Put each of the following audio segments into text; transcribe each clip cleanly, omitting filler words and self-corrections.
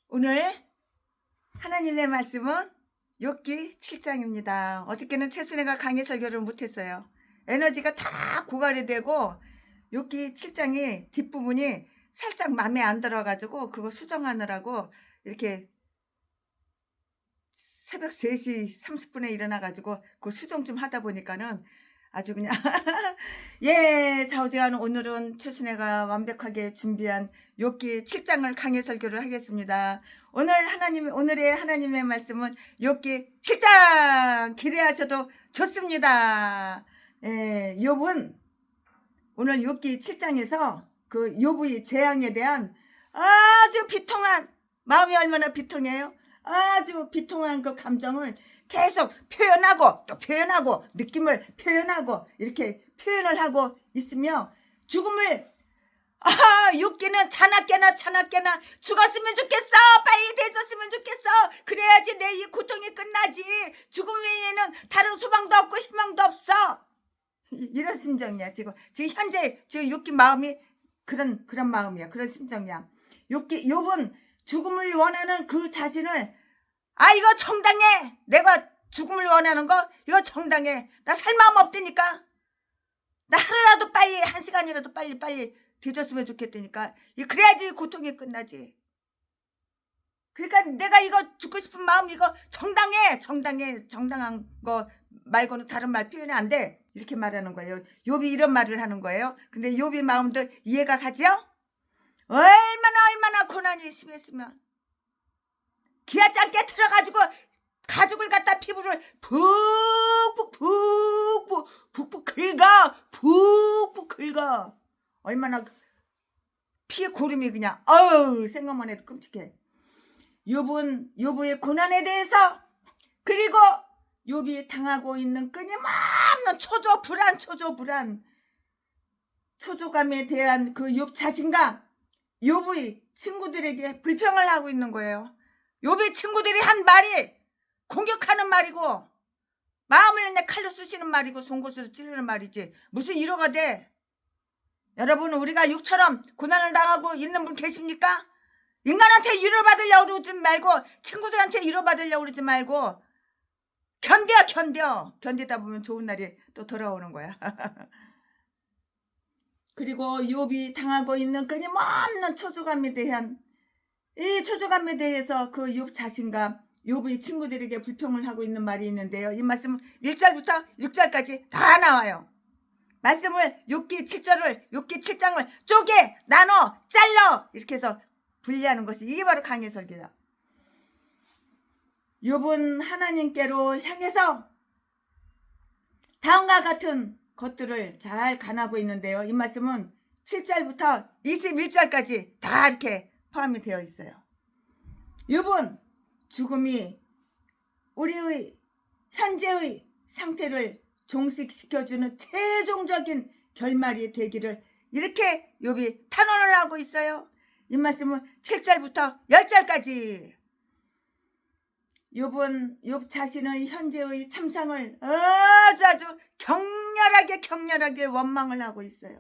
오늘 하나님의 말씀은 욥기 7장입니다. 어저께는 최순애가 강의 설교를 못했어요. 에너지가 다 고갈이 되고 욥기 7장이 뒷부분이 살짝 마음에 안 들어가지고 그거 수정하느라고 이렇게 새벽 3시 30분에 일어나가지고 그 수정 좀 하다 보니까는 아주 그냥 예, 좌우지간 오늘은 최순애가 완벽하게 준비한 욥기 7장을 강해 설교를 하겠습니다. 오늘의 하나님의 말씀은 욥기 7장 기대하셔도 좋습니다. 예, 욥은 오늘 욥기 7장에서 그 욥의 재앙에 대한 아주 비통한 마음이 얼마나 비통해요. 아주 비통한 그 감정을 계속 표현하고 또 표현하고 느낌을 표현하고 이렇게 표현을 하고 있으며 죽음을 욥기는 자나깨나 죽었으면 좋겠어. 빨리 되졌으면 좋겠어. 그래야지 내 이 고통이 끝나지. 죽음 외에는 다른 소망도 없고 희망도 없어. 이런 심정이야. 지금 현재 지금 욥기 마음이 그런 마음이야. 그런 심정이야. 욥은 죽음을 원하는 그 자신을 이거 정당해. 내가 죽음을 원하는 거 이거 정당해. 나 살 마음 없다니까. 나 하루라도 빨리 1시간이라도 빨리 되졌으면 좋겠다니까. 그래야지 고통이 끝나지. 그러니까 내가 이거 죽고 싶은 마음 이거 정당해. 정당한 거 말고는 다른 말 표현이 안 돼. 이렇게 말하는 거예요. 욥이 이런 말을 하는 거예요. 근데 욥의 마음도 이해가 가죠? 얼마나 고난이 심했으면 기아 짱게 들어가지고 가죽을 갖다 피부를 푹푹 긁어. 얼마나 피 고름이 그냥 생각만 해도 끔찍해. 욥의 고난에 대해서 그리고 욥이 당하고 있는 끊임없는 초조감에 대한 그 욥 자신과 욥의 친구들에게 불평을 하고 있는 거예요. 욥의 친구들이 한 말이 공격하는 말이고 마음을 내 칼로 쑤시는 말이고 송곳으로 찌르는 말이지 무슨 위로가 돼. 여러분 우리가 욥처럼 고난을 당하고 있는 분 계십니까? 인간한테 위로받으려고 그러지 말고 친구들한테 위로받으려고 그러지 말고 견디다 보면 좋은 날이 또 돌아오는 거야. 그리고 욥이 당하고 있는 끊임없는 초조감에 대한 이 초조감에 대해서 그 욥 자신과 욥의 친구들에게 불평을 하고 있는 말이 있는데요. 이 말씀은 1절부터 6절까지 다 나와요. 말씀을 욥기 7장을 쪼개 나눠 잘라 이렇게 해서 분리하는 것이 이게 바로 강해 설교야. 욥은 하나님께로 향해서 다음과 같은 것들을 잘 간하고 있는데요. 이 말씀은 7절부터 21절까지 다 이렇게 포함이 되어 있어요. 욥은 죽음이 우리의 현재의 상태를 종식시켜주는 최종적인 결말이 되기를 이렇게 욥이 탄원을 하고 있어요. 이 말씀은 7절부터 10절까지 욥 자신의 현재의 참상을 아주 격렬하게 원망을 하고 있어요.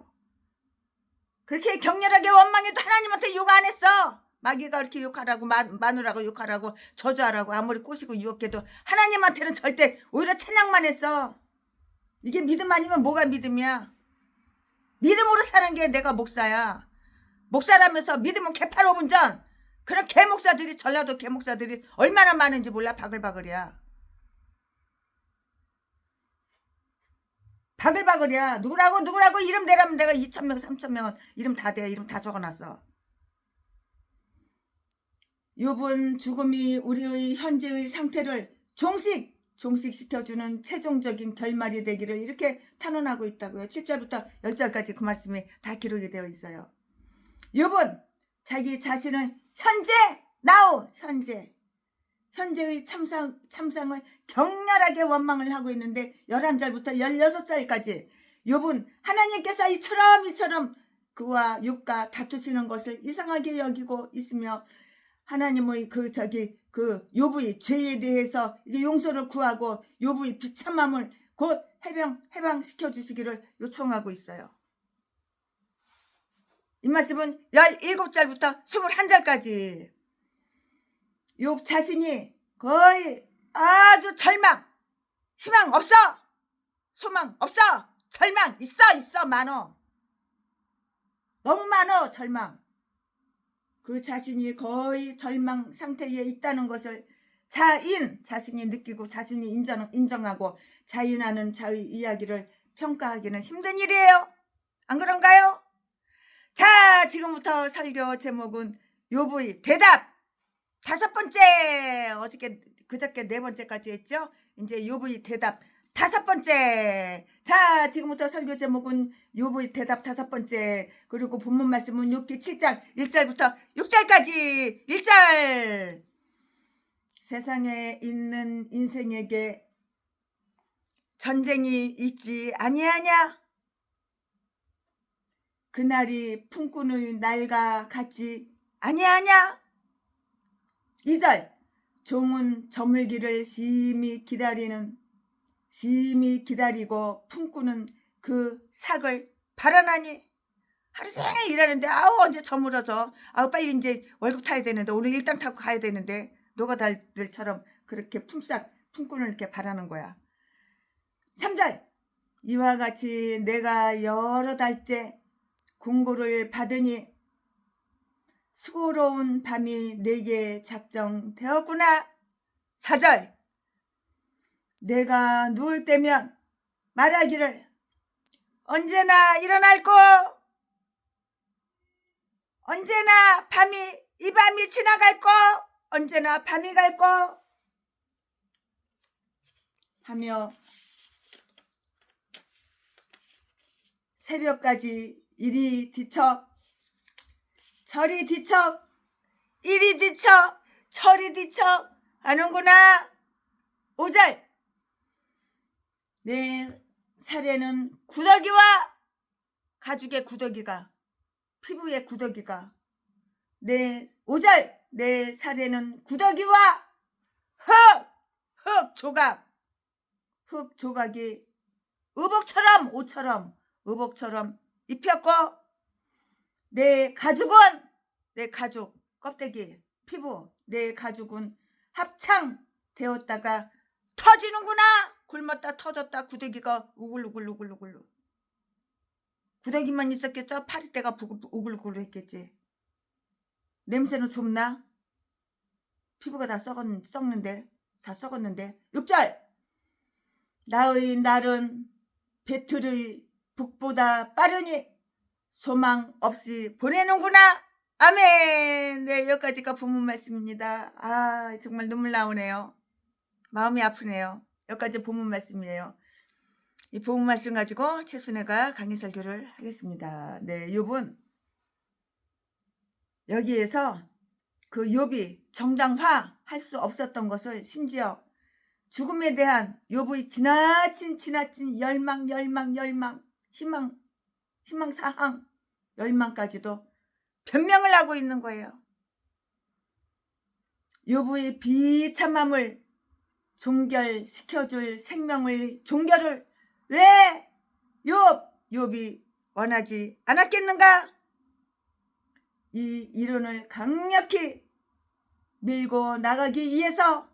그렇게 격렬하게 원망해도 하나님한테 욕 안 했어. 마귀가 이렇게 욕하라고 마누라고 욕하라고 저주하라고 아무리 꼬시고 유혹해도 하나님한테는 절대 오히려 찬양만 했어. 이게 믿음 아니면 뭐가 믿음이야. 믿음으로 사는 게 내가 목사야. 목사라면서 믿음은 개팔 5분 전 그런 개목사들이 전라도 개목사들이 얼마나 많은지 몰라. 바글바글이야. 바글바글이야. 누구라고 이름 대라면 내가 2,000명 3,000명은 이름 다 돼. 이름 다 적어놨어. 욥은 죽음이 우리의 현재의 상태를 종식시켜주는 최종적인 결말이 되기를 이렇게 탄원하고 있다고요. 7절부터 10절까지 그 말씀이 다 기록이 되어 있어요. 욥은 자기 자신은 현재의 참상을 격렬하게 원망을 하고 있는데 11절부터 16절까지 욥은 하나님께서 이처럼 그와 욥과 다투시는 것을 이상하게 여기고 있으며 하나님의 그 욥의 죄에 대해서 용서를 구하고 욥의 비참함을 곧 해방시켜 주시기를 요청하고 있어요. 이 말씀은 17절부터 21절까지 욥 자신이 거의 아주 절망, 희망 없어, 소망 없어, 절망 있어 많어, 너무 많어 절망. 그 자신이 거의 절망 상태에 있다는 것을 자신이 느끼고 자신이 인정하고 자인하는 자의 이야기를 평가하기는 힘든 일이에요. 안 그런가요? 자, 지금부터 설교 제목은 욥의 대답 5번째. 어저께 그저께 4번째까지 했죠. 이제 욥의 대답 5번째. 자, 지금부터 설교 제목은 욥의 대답 5번째. 그리고 본문 말씀은 욥기 7장 1절부터 6절까지. 1절. 세상에 있는 인생에게 전쟁이 있지 아니하냐? 그날이 품꾼의 날과 같지 아니하냐? 2절. 종은 저물기를 심히 기다리고 품꾼은 그 삭을 바라나니. 하루 종일 일하는데 언제 저물어져. 빨리 이제 월급 타야 되는데, 오늘 일당 타고 가야 되는데, 노가다들처럼 그렇게 품꾼을 이렇게 바라는 거야. 3절. 이와 같이 내가 여러 달째 공고를 받으니 수고로운 밤이 내게 작정되었구나. 4절. 내가 누울 때면 말하기를 언제나 일어날고 언제나 이 밤이 지나갈고 언제나 밤이 갈고 하며 새벽까지 이리 뒤척 저리 뒤척 이리 뒤척 저리 뒤척 하는구나. 5절. 내 살에는 구더기와 가죽의 구더기가, 피부의 구더기가, 5절. 내 살에는 구더기와 흙 조각이 옷처럼 입혔고, 내 가죽 껍데기 피부, 내 가죽은 합창되었다가 터지는구나. 굶었다 터졌다. 구더기가 우글우글. 구더기만 있었겠죠? 파리떼가 우글우글 했겠지. 냄새는 좁나? 피부가 다 썩었는데. 6절. 나의 날은 배틀의 북보다 빠르니 소망 없이 보내는구나. 아멘. 네, 여기까지가 본문 말씀입니다. 정말 눈물 나오네요. 마음이 아프네요. 여기까지 본문 말씀이에요. 이 본문 말씀 가지고 최순애가 강의 설교를 하겠습니다. 네, 욥은 여기에서 그 욥이 정당화할 수 없었던 것을, 심지어 죽음에 대한 욥의 지나친 열망, 희망사항, 열망까지도 변명을 하고 있는 거예요. 욥의 비참함을 종결시켜줄 생명의 종결을 왜 욥이 원하지 않았겠는가? 이 이론을 강력히 밀고 나가기 위해서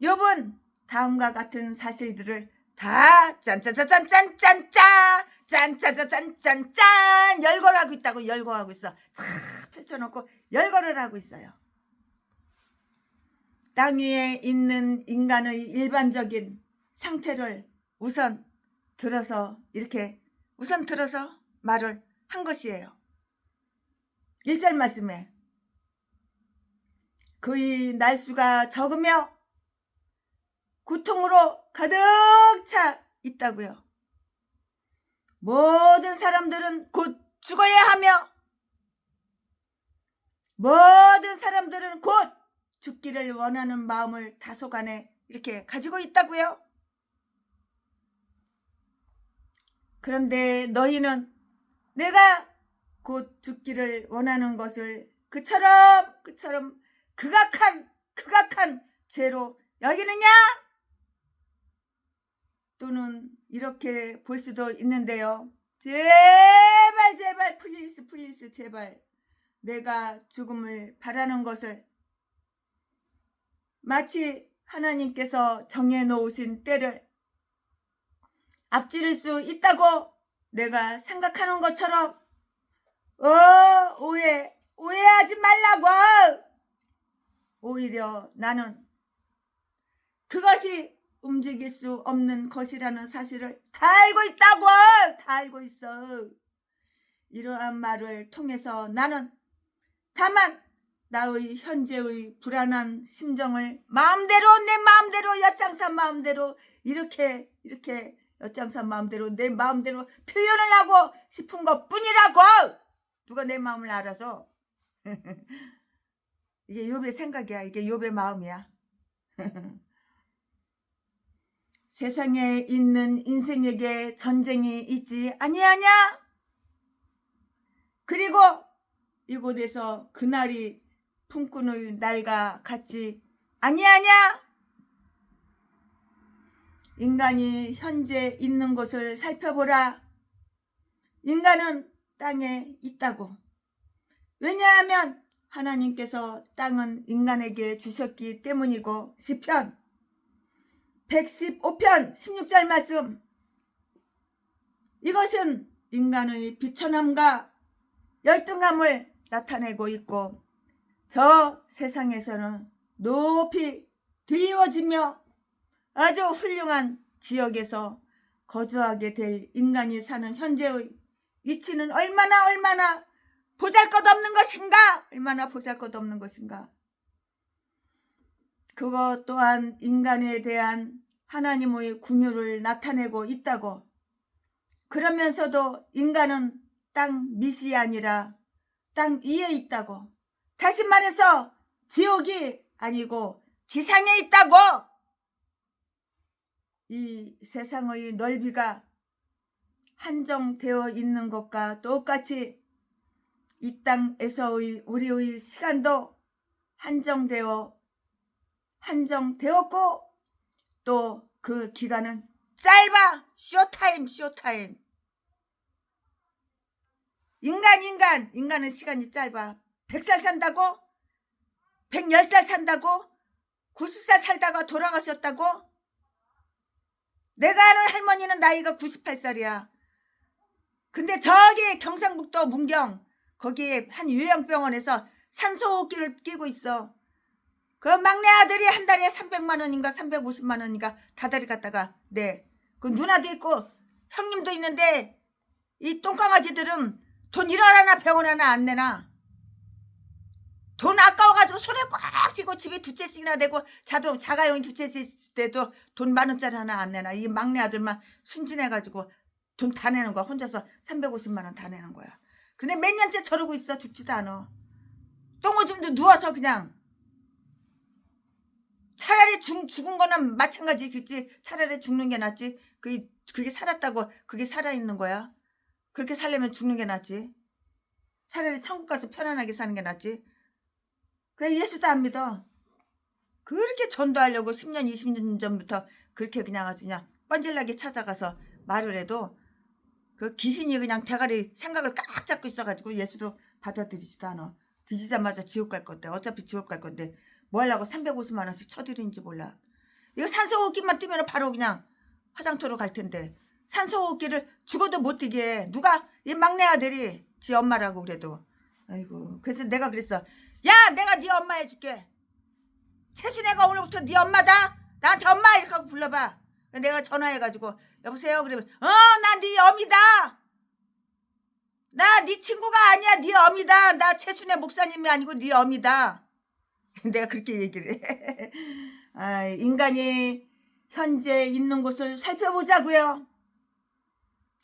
욥은 다음과 같은 사실들을 다 짠짜자잔짠짠짠 열거하고 있다고. 열거하고 있어. 쫙 펼쳐놓고 열거를 하고 있어요. 땅 위에 있는 인간의 일반적인 상태를 우선 들어서 말을 한 것이에요. 1절 말씀에 그의 날수가 적으며 고통으로 가득 차 있다고요. 모든 사람들은 곧 죽어야 하며 모든 사람들은 곧 죽기를 원하는 마음을 다소간에 이렇게 가지고 있다고요. 그런데 너희는 내가 곧 죽기를 원하는 것을 그처럼 극악한 죄로 여기느냐? 또는 이렇게 볼 수도 있는데요. 제발 플리즈 제발, 내가 죽음을 바라는 것을 마치 하나님께서 정해놓으신 때를 앞지를 수 있다고 내가 생각하는 것처럼 오해하지 말라고. 오히려 나는 그것이 움직일 수 없는 것이라는 사실을 다 알고 있다고. 다 알고 있어. 이러한 말을 통해서 나는 다만 나의 현재의 불안한 심정을 내 마음대로 엿장산 마음대로 이렇게 엿장산 마음대로 내 마음대로 표현을 하고 싶은 것뿐이라고. 누가 내 마음을 알아서. 이게 욥의 생각이야. 이게 욥의 마음이야. 세상에 있는 인생에게 전쟁이 있지 아니하냐? 그리고 이곳에서 그날이 품꾼의 날과 같지 아니하냐? 인간이 현재 있는 곳을 살펴보라. 인간은 땅에 있다고. 왜냐하면 하나님께서 땅은 인간에게 주셨기 때문이고. 시편 115편 16절 말씀. 이것은 인간의 비천함과 열등함을 나타내고 있고 저 세상에서는 높이 드리워지며 아주 훌륭한 지역에서 거주하게 될 인간이 사는 현재의 위치는 얼마나 보잘것없는 것인가. 얼마나 보잘것없는 것인가. 그것 또한 인간에 대한 하나님의 긍휼을 나타내고 있다고. 그러면서도 인간은 땅 밑이 아니라 땅 위에 있다고. 다시 말해서 지옥이 아니고 지상에 있다고. 이 세상의 넓이가 한정되어 있는 것과 똑같이 이 땅에서의 우리의 시간도 한정되었고 또 그 기간은 짧아. 쇼타임. 인간은 시간이 짧아. 100살 산다고? 110살 산다고? 90살 살다가 돌아가셨다고? 내가 아는 할머니는 나이가 98살이야. 근데 저기 경상북도 문경 거기에 한 요양병원에서 산소호흡기를 끼고 있어. 그 막내 아들이 한 달에 300만 원인가 350만 원인가 다달이 갔다가 그 누나도 있고 형님도 있는데 이 똥강아지들은 돈 1원 하나 100원 하나 안 내나. 돈 아까워가지고 손에 꽉 쥐고 집에 2채씩이나 되고 자가용이 2채씩 돼도 돈 10,000원짜리 하나 안 내나. 이 막내 아들만 순진해가지고 돈 다 내는 거야. 혼자서 350만 원 다 내는 거야. 근데 몇 년째 저러고 있어. 죽지도 않아. 똥오줌도 누워서 그냥. 차라리 죽은 거는 마찬가지겠지. 차라리 죽는 게 낫지. 그게 살았다고 그게 살아있는 거야. 그렇게 살려면 죽는 게 낫지. 차라리 천국 가서 편안하게 사는 게 낫지. 그래 예수도 안 믿어. 그렇게 전도하려고 10년 20년 전부터 그렇게 그냥 아주 그냥 뻔질나게 찾아가서 말을 해도 그 귀신이 그냥 대가리 생각을 꽉 잡고 있어가지고 예수도 받아들이지도 않아. 뒤지자마자 지옥 갈 건데. 어차피 지옥 갈 건데 뭐 하려고 350만 원씩 쳐드리는지 몰라. 이거 산소호흡기만 뜨면 바로 그냥 화장터로 갈 텐데 산소호흡기를 죽어도 못 뛰게 해. 누가? 이 막내 아들이 지 엄마라고 그래도. 아이고. 그래서 내가 그랬어. 야 내가 네 엄마 해줄게. 채순애가 오늘부터 네 엄마다. 나한테 엄마 이렇게 하고 불러봐. 내가 전화해가지고 여보세요 그러면 나 네 엄이다. 나 네 친구가 아니야. 네 엄이다. 나 채순애 목사님이 아니고 네 엄이다. 내가 그렇게 얘기를 해. 인간이 현재 있는 곳을 살펴보자고요.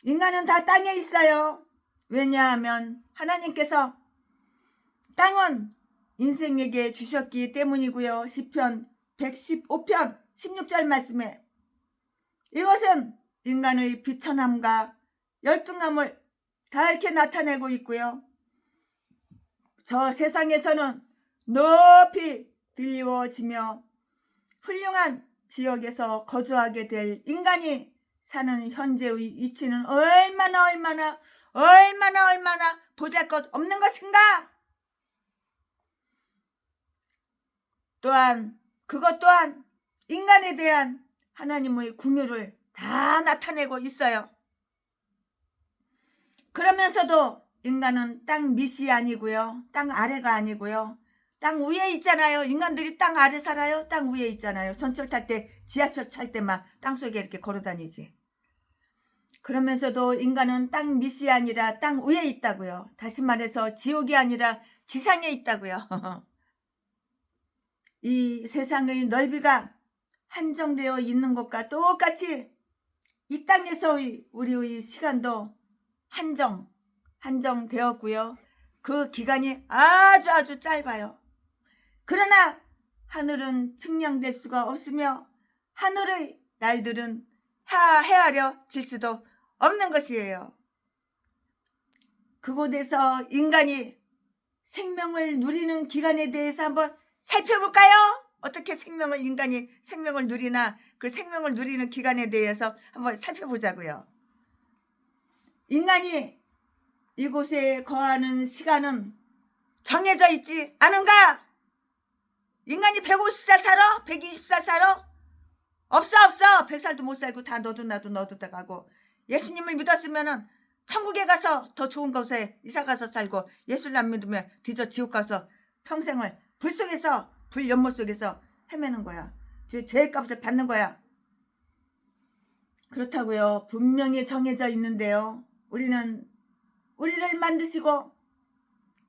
인간은 다 땅에 있어요. 왜냐하면 하나님께서 땅은 인생에게 주셨기 때문이고요. 시편 115편 16절 말씀에 이것은 인간의 비천함과 열등함을 다 이렇게 나타내고 있고요. 저 세상에서는 높이 드리워지며 훌륭한 지역에서 거주하게 될 인간이 사는 현재의 위치는 얼마나 보잘것 없는 것인가. 또한 그것 또한 인간에 대한 하나님의 긍휼을 다 나타내고 있어요. 그러면서도 인간은 땅 밑이 아니고요. 땅 아래가 아니고요. 땅 위에 있잖아요. 인간들이 땅 아래 살아요? 땅 위에 있잖아요. 전철 탈 때, 지하철 탈 때만 땅속에 이렇게 걸어다니지. 그러면서도 인간은 땅 밑이 아니라 땅 위에 있다고요. 다시 말해서 지옥이 아니라 지상에 있다고요. 이 세상의 넓이가 한정되어 있는 것과 똑같이 이 땅에서의 우리의 시간도 한정되었고요. 그 기간이 아주 짧아요. 그러나 하늘은 측량될 수가 없으며 하늘의 날들은 헤아려질 수도 없는 것이에요. 그곳에서 인간이 생명을 누리는 기간에 대해서 한번 살펴볼까요? 어떻게 인간이 생명을 누리나, 그 생명을 누리는 기간에 대해서 한번 살펴보자고요. 인간이 이곳에 거하는 시간은 정해져 있지 않은가? 인간이 150살 살아? 120살 살아? 없어. 100살도 못 살고 다 너도 다 가고, 예수님을 믿었으면은 천국에 가서 더 좋은 곳에 이사 가서 살고, 예수를 안 믿으면 뒤져 지옥 가서 평생을 불 연못 속에서 헤매는 거야. 죄값을 받는 거야. 그렇다고요. 분명히 정해져 있는데요. 우리를 만드시고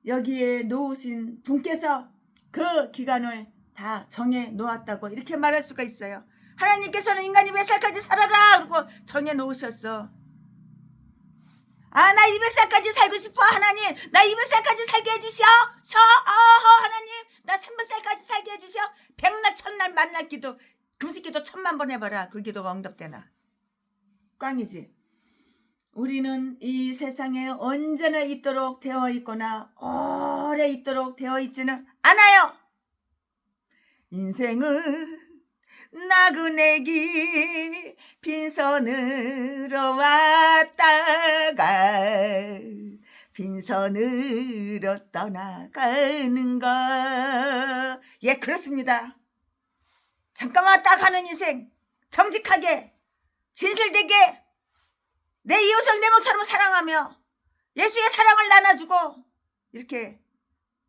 여기에 놓으신 분께서 그 기간을 다 정해 놓았다고 이렇게 말할 수가 있어요. 하나님께서는 인간이 몇 살까지 살아라 그러고 정해 놓으셨어. 나 200살까지 살고 싶어. 하나님, 나 200살까지 살게 해주시오. 하나님, 나 300살까지 살게 해주시오. 백날 천날 만날 기도, 금식기도 1000만 번 해봐라. 그 기도가 응답되나? 꽝이지. 우리는 이 세상에 언제나 있도록 되어 있거나 오래 있도록 되어 있지는 않아요. 인생은 나그네기 빈손으로 왔다가 빈손으로 떠나가는가. 예, 그렇습니다. 잠깐만 왔다 가는 인생, 정직하게 진실되게 내 이웃을 내 몸처럼 사랑하며 예수의 사랑을 나눠주고 이렇게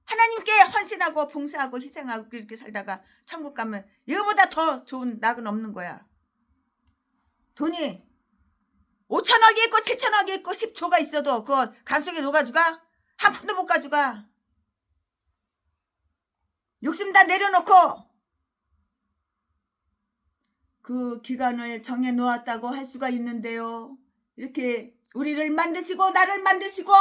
하나님께 헌신하고 봉사하고 희생하고 이렇게 살다가 천국 가면 이거보다 더 좋은 낙은 없는 거야. 돈이 5천억이 있고 7천억이 있고 10조가 있어도 그거 간속에 녹아주가? 한 푼도 못 가져가. 욕심 다 내려놓고 그 기간을 정해 놓았다고 할 수가 있는데요. 이렇게 우리를 만드시고 나를 만드시고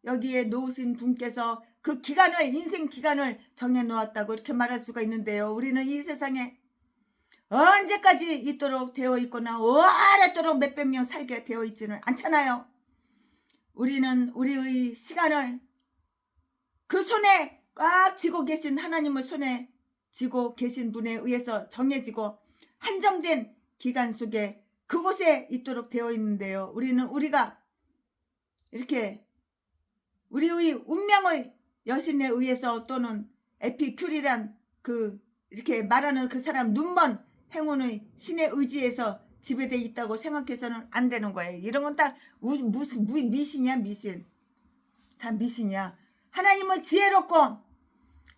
여기에 놓으신 분께서 그 기간을, 인생 기간을 정해 놓았다고 이렇게 말할 수가 있는데요. 우리는 이 세상에 언제까지 있도록 되어 있거나 오랫도록 몇백 명 살게 되어 있지는 않잖아요. 우리는 우리의 시간을 그 손에 꽉 쥐고 계신 하나님의 손에 쥐고 계신 분에 의해서 정해지고 한정된 기간 속에 그곳에 있도록 되어 있는데요. 우리가 이렇게 우리의 운명을 여신에 의해서 또는 에피큐리란 이렇게 말하는 그 사람 눈먼 행운의 신의 의지에서 지배되어 있다고 생각해서는 안 되는 거예요. 이런 건 다 무슨 미신이야, 미신. 다 미신이야. 하나님은 지혜롭고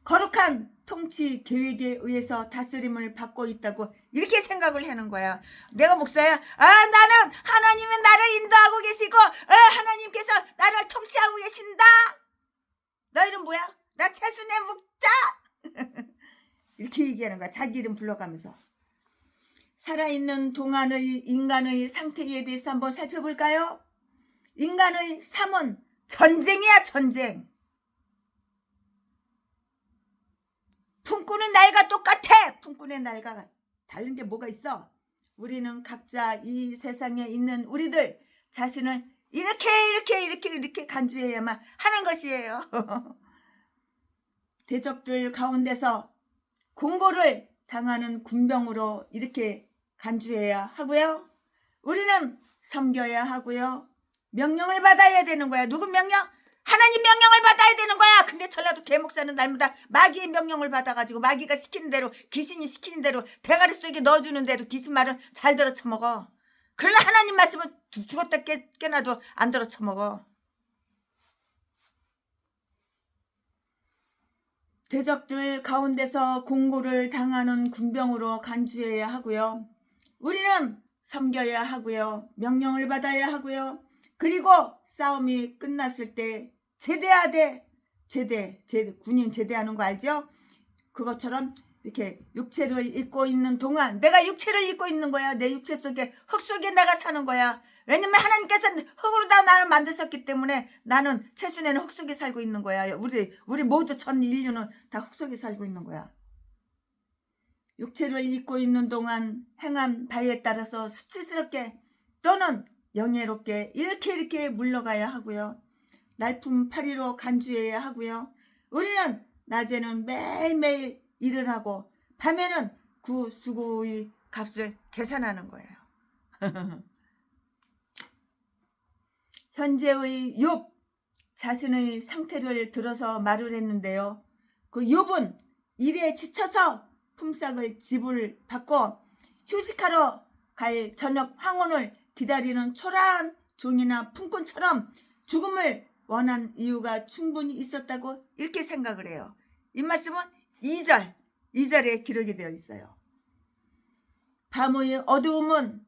거룩한 통치 계획에 의해서 다스림을 받고 있다고 이렇게 생각을 하는 거야. 내가 목사야. 나는 하나님은 나를 인도하고 계시고 하나님께서 나를 통치하고 계신다. 너 이름 뭐야? 나 최순애 목자. 이렇게 얘기하는 거야. 자기 이름 불러가면서. 살아있는 동안의 인간의 상태에 대해서 한번 살펴볼까요? 인간의 삶은 전쟁이야, 전쟁. 품꾸는 날과 똑같아. 품꾸는 날과 다른 게 뭐가 있어? 우리는 각자 이 세상에 있는 우리들 자신을 이렇게 간주해야만 하는 것이에요. 대적들 가운데서 공고를 당하는 군병으로 이렇게 간주해야 하고요. 우리는 섬겨야 하고요. 명령을 받아야 되는 거야. 누구 명령? 하나님 명령을 받아야 되는 거야. 근데 전라도 개목사는 날마다 마귀의 명령을 받아가지고 마귀가 시키는 대로, 귀신이 시키는 대로, 대가리 속에 넣어주는 대로 귀신 말은 잘 들어 처먹어. 그러나 하나님 말씀은 죽었다 깨나도 안 들어 처먹어. 대적들 가운데서 공고를 당하는 군병으로 간주해야 하고요. 우리는 섬겨야 하고요. 명령을 받아야 하고요. 그리고 싸움이 끝났을 때 제대하되, 군인 제대하는 거 알죠? 그것처럼 이렇게 육체를 입고 있는 동안, 내가 육체를 입고 있는 거야. 내 육체 속에, 흙 속에 내가 사는 거야. 왜냐면 하나님께서 흙으로 다 나를 만드셨기 때문에 나는, 최순애는 흙 속에 살고 있는 거야. 우리 모두 전 인류는 다 흙 속에 살고 있는 거야. 육체를 입고 있는 동안 행한 바에 따라서 수치스럽게 또는 영예롭게 이렇게 물러가야 하고요. 날품팔이로 간주해야 하고요. 우리는 낮에는 매일매일 일을 하고 밤에는 그 수고의 값을 계산하는 거예요. 현재의 욥 자신의 상태를 들어서 말을 했는데요. 그 욥은 일에 지쳐서 품삯을 지불받고 휴식하러 갈 저녁 황혼을 기다리는 초라한 종이나 품꾼처럼 죽음을 원한 이유가 충분히 있었다고 이렇게 생각을 해요. 이 말씀은 2절에 기록이 되어 있어요. 밤의 어두움은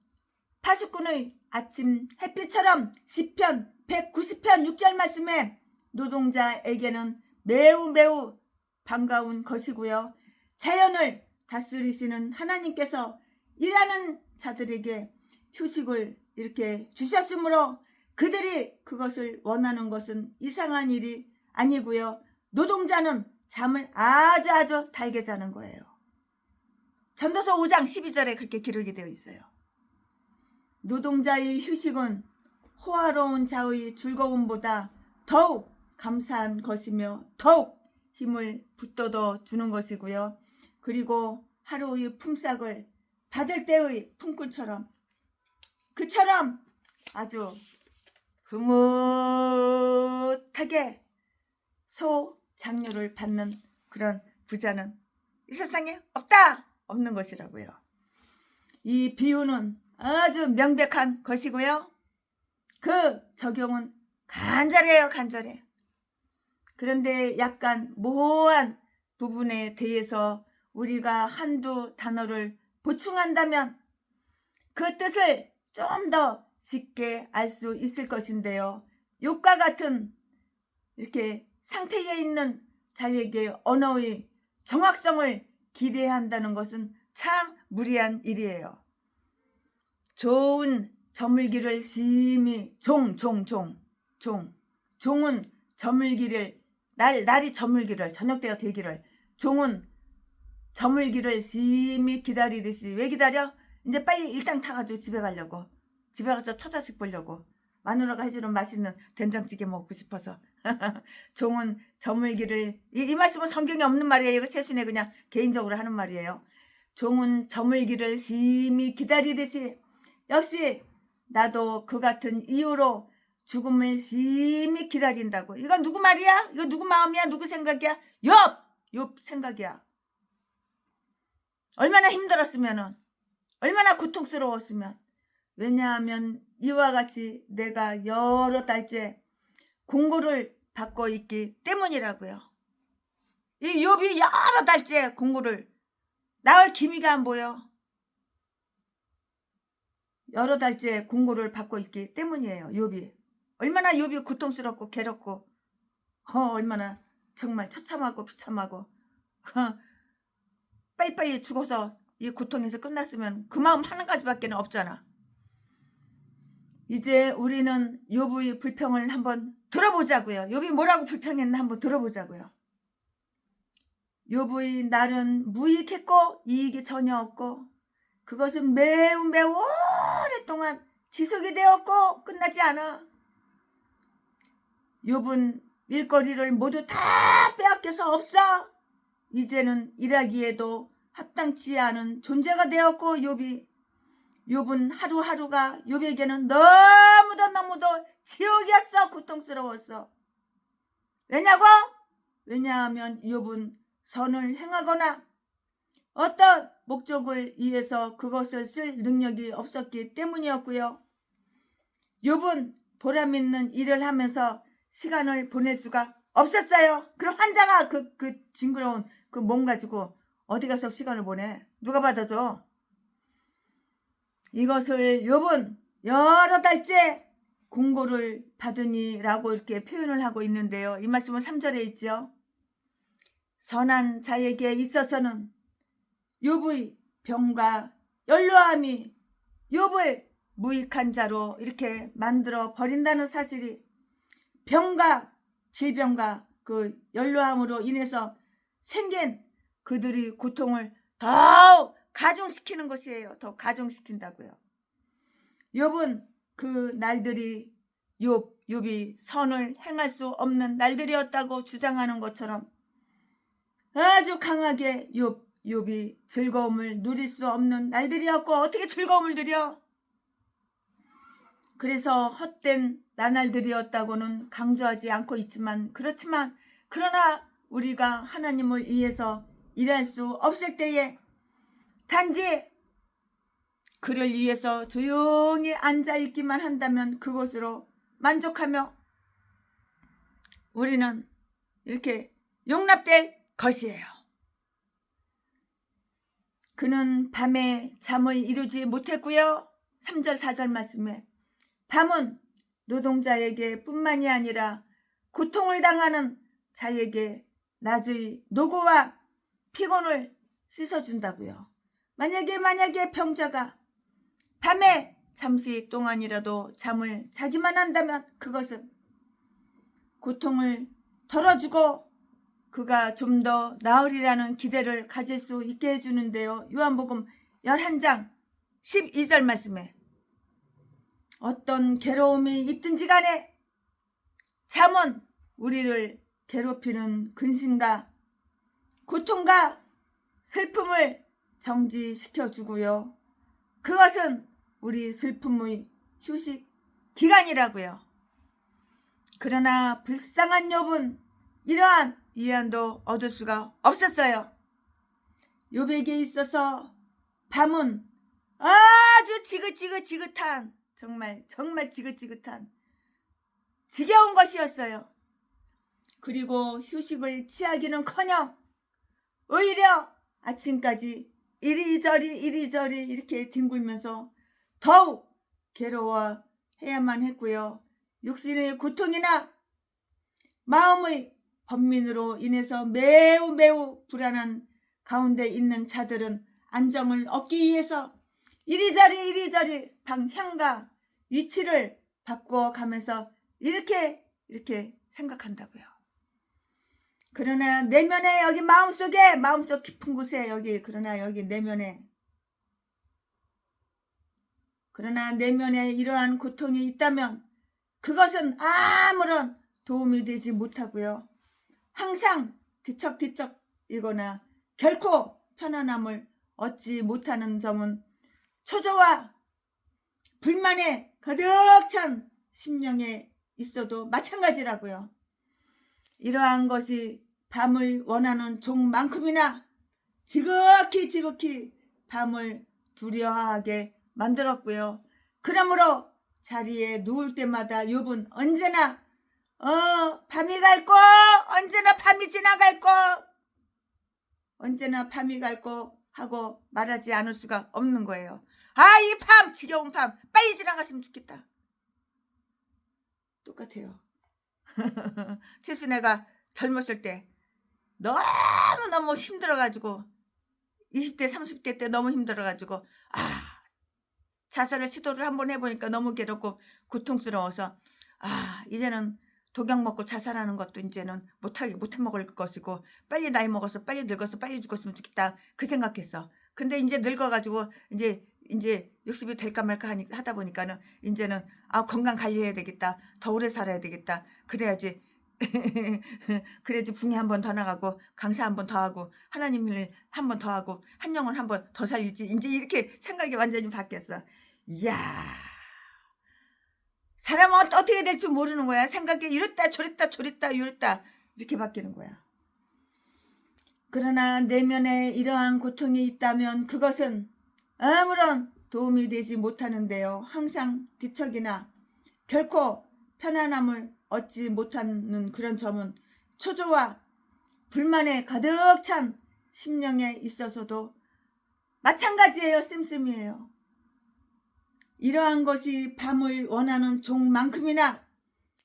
파수꾼의 아침 햇빛처럼 시편 190편 6절 말씀에 노동자에게는 매우 반가운 것이고요. 자연을 다스리시는 하나님께서 일하는 자들에게 휴식을 이렇게 주셨으므로 그들이 그것을 원하는 것은 이상한 일이 아니고요. 노동자는 잠을 아주 달게 자는 거예요. 전도서 5장 12절에 그렇게 기록이 되어 있어요. 노동자의 휴식은 호화로운 자의 즐거움보다 더욱 감사한 것이며 더욱 힘을 붙돋아 주는 것이고요. 그리고 하루의 품삯을 받을 때의 품꾼처럼, 그처럼 아주 흐뭇하게 소장료를 받는 그런 부자는 이 세상에 없는 것이라고요. 이 비유는 아주 명백한 것이고요. 그 적용은 간절해요. 그런데 약간 모호한 부분에 대해서 우리가 한두 단어를 보충한다면 그 뜻을 좀 더 쉽게 알 수 있을 것인데요. 욥과 같은 이렇게 상태에 있는 자에게 언어의 정확성을 기대한다는 것은 참 무리한 일이에요. 좋은 저물기를 심히 종은 저물기를 날이 저물기를 저녁 때가 되기를 종은 저물기를 심히 기다리듯이. 왜 기다려? 이제 빨리 일당 타가지고 집에 가려고. 집에 가서 처자식 보려고. 마누라가 해주는 맛있는 된장찌개 먹고 싶어서. 종은 저물기를, 이 말씀은 성경에 없는 말이에요. 이거 최순애 그냥 개인적으로 하는 말이에요. 종은 저물기를 심히 기다리듯이 역시 나도 그 같은 이유로 죽음을 심히 기다린다고. 이건 누구 말이야? 이거 누구 마음이야? 누구 생각이야? 욥 생각이야. 얼마나 힘들었으면, 얼마나 고통스러웠으면. 왜냐하면 이와 같이 내가 여러 달째 공고를 받고 있기 때문이라고요. 이 욥이 여러 달째 공고를, 나을 기미가 안 보여. 여러 달째 공고를 받고 있기 때문이에요. 욥이 얼마나 욥이 고통스럽고 괴롭고 얼마나 정말 처참하고 비참하고 빨리빨리 죽어서 이 고통에서 끝났으면 그 마음 하는 가지밖에 없잖아. 이제 우리는 욥의 불평을 한번 들어보자고요. 욥이 뭐라고 불평했나 한번 들어보자고요. 욥의 날은 무익했고 이익이 전혀 없고 그것은 매우 오랫동안 지속이 되었고 끝나지 않아. 욥은 일거리를 모두 다 빼앗겨서 없어. 이제는 일하기에도 합당치 않은 존재가 되었고 욥은 하루하루가 욥에게는 너무도 지옥이었어. 고통스러웠어. 왜냐고? 왜냐하면 욥은 선을 행하거나 어떤 목적을 위해서 그것을 쓸 능력이 없었기 때문이었고요. 욥은 보람 있는 일을 하면서 시간을 보낼 수가 없었어요. 그럼 환자가 그 징그러운 그 몸 가지고 어디 가서 시간을 보내? 누가 받아줘? 이것을 욥은 여러 달째 공고를 받으니라고 이렇게 표현을 하고 있는데요. 이 말씀은 3절에 있죠. 선한 자에게 있어서는 욥의 병과 연로함이 욥을 무익한 자로 이렇게 만들어 버린다는 사실이 병과 질병과 그 연로함으로 인해서 생긴 그들이 고통을 더 가중시키는 것이에요. 더 가중시킨다고요. 욥은 그 날들이 욥이 선을 행할 수 없는 날들이었다고 주장하는 것처럼 아주 강하게 욥이 즐거움을 누릴 수 없는 날들이었고 어떻게 즐거움을 누려? 그래서 헛된 나날들이었다고는 강조하지 않고 있지만 그러나 우리가 하나님을 위해서 일할 수 없을 때에 단지 그를 위해서 조용히 앉아있기만 한다면 그것으로 만족하며 우리는 이렇게 용납될 것이에요. 그는 밤에 잠을 이루지 못했고요. 3절 4절 말씀에 밤은 노동자에게 뿐만이 아니라 고통을 당하는 자에게 낮의 노고와 피곤을 씻어준다고요. 만약에 병자가 밤에 잠시 동안이라도 잠을 자기만 한다면 그것은 고통을 덜어주고 그가 좀 더 나으리라는 기대를 가질 수 있게 해주는데요. 요한복음 11장 12절 말씀에 어떤 괴로움이 있든지 간에 잠은 우리를 괴롭히는 근심과 고통과 슬픔을 정지시켜주고요. 그것은 우리 슬픔의 휴식 기간이라고요. 그러나 불쌍한 욥은 이러한 위안도 얻을 수가 없었어요. 욥에게 있어서 밤은 아주 지긋한 정말 지긋한 지겨운 것이었어요. 그리고 휴식을 취하기는커녕 오히려 아침까지 이리저리 이렇게 뒹굴면서 더욱 괴로워해야만 했고요. 육신의 고통이나 마음의 번민으로 인해서 매우 불안한 가운데 있는 자들은 안정을 얻기 위해서 이리저리 방향과 위치를 바꾸어 가면서 이렇게 생각한다고요. 그러나 내면에 여기 마음속 깊은 곳에 그러나 내면에 이러한 고통이 있다면 그것은 아무런 도움이 되지 못하고요. 항상 뒤척이거나 결코 편안함을 얻지 못하는 점은 초조와 불만에 가득 찬 심령에 있어도 마찬가지라고요. 이러한 것이 밤을 원하는 종만큼이나 지극히 밤을 두려워하게 만들었고요. 그러므로 자리에 누울 때마다 욥은 언제나 밤이 갈 거, 언제나 밤이 지나갈 거, 언제나 밤이 갈 거 하고 말하지 않을 수가 없는 거예요. 아, 이 밤, 지겨운 밤 빨리 지나갔으면 좋겠다. 똑같아요. 최순애가 젊었을 때 너무 힘들어가지고 20대 30대 때 너무 힘들어가지고 자살을 시도를 한번 해보니까 너무 괴롭고 고통스러워서 이제는 독약 먹고 자살하는 것도 이제는 못해 먹을 것이고 빨리 나이 먹어서 빨리 늙어서 빨리 죽었으면 좋겠다 그 생각했어. 근데 이제 늙어가지고 이제 60이 될까 말까 하다 보니까는 이제는 건강 관리해야 되겠다, 더 오래 살아야 되겠다, 그래야지 붕에 한 번 더 나가고 강사 한 번 더 하고 하나님 일 한 번 더 하고 한 영혼 한 번 더 살리지, 이제 이렇게 생각이 완전히 바뀌었어. 이야, 사람은 어떻게 될 줄 모르는 거야. 생각이 이랬다 저랬다 이랬다 이렇게 바뀌는 거야. 그러나 내면에 이러한 고통이 있다면 그것은 아무런 도움이 되지 못하는데요. 항상 뒤척이나 결코 편안함을 얻지 못하는 그런 점은 초조와 불만에 가득 찬 심령에 있어서도 마찬가지예요. 씀씀이에요. 이러한 것이 밤을 원하는 종만큼이나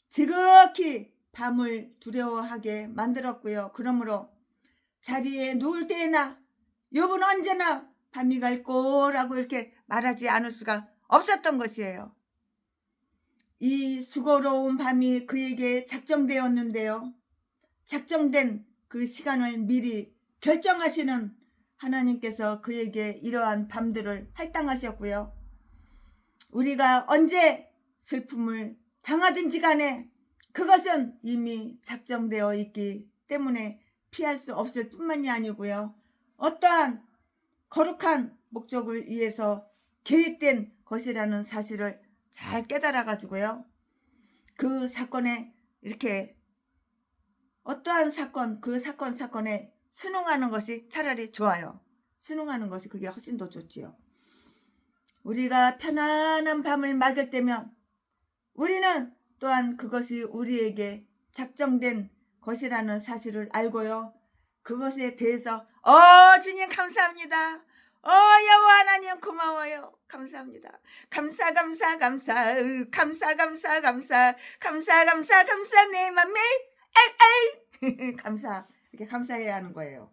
지극히 밤을 두려워하게 만들었고요. 그러므로 자리에 누울 때에나 욥은 언제나 밤이 갈 거라고 이렇게 말하지 않을 수가 없었던 것이에요. 이 수고로운 밤이 그에게 작정되었는데요. 작정된 그 시간을 미리 결정하시는 하나님께서 그에게 이러한 밤들을 할당하셨고요. 우리가 언제 슬픔을 당하든지 간에 그것은 이미 작정되어 있기 때문에 피할 수 없을 뿐만이 아니고요. 어떠한 거룩한 목적을 위해서 계획된 것이라는 사실을 잘 깨달아 가지고요. 그 사건에 이렇게 어떠한 사건, 그 사건에 순응하는 것이 차라리 좋아요. 순응하는 것이 그게 훨씬 더 좋지요. 우리가 편안한 밤을 맞을 때면 우리는 또한 그것이 우리에게 작정된 것이라는 사실을 알고요. 그것에 대해서 주님 감사합니다. 여호와 하나님 고마워요. 감사합니다. 감사 내 맘에 감사, 이렇게 감사해야 하는 거예요.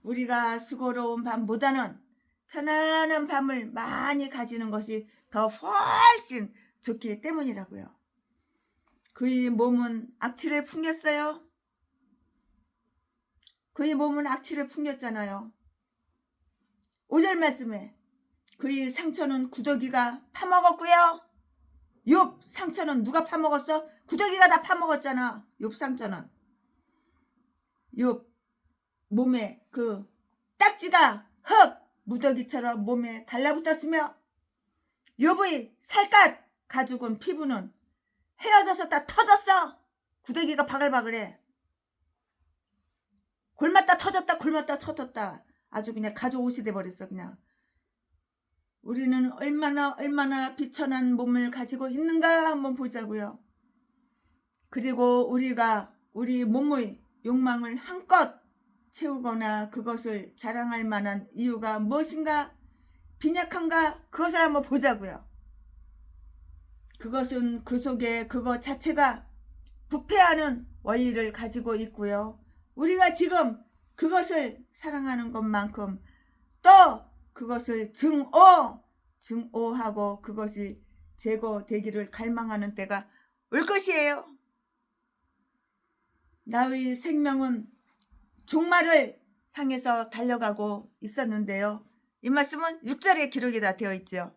우리가 수고로운 밤보다는 편안한 밤을 많이 가지는 것이 더 훨씬 좋기 때문이라고요. 그의 몸은 악취를 풍겼어요. 그의 몸은 악취를 풍겼잖아요. 5절 말씀에 그의 상처는 구더기가 파먹었고요. 욥 상처는 누가 파먹었어? 구더기가 다 파먹었잖아. 욥 상처는. 욥 몸에 그 딱지가 흙 무더기처럼 몸에 달라붙었으며 욥의 살갗 가죽은 피부는 헤어져서 다 터졌어. 구더기가 바글바글해. 골맞다 터졌다 골맞다 터졌다. 아주 그냥 가죽옷이 돼버렸어. 그냥. 우리는 얼마나 비천한 몸을 가지고 있는가 한번 보자고요. 그리고 우리가 우리 몸의 욕망을 한껏 채우거나 그것을 자랑할 만한 이유가 무엇인가, 빈약한가, 그것을 한번 보자고요. 그것은 그 속에 그것 자체가 부패하는 원리를 가지고 있고요. 우리가 지금 그것을 사랑하는 것만큼 또 그것을 증오하고 그것이 제거되기를 갈망하는 때가 올 것이에요. 나의 생명은 종말을 향해서 달려가고 있었는데요. 이 말씀은 6절에 기록이 다 되어 있죠.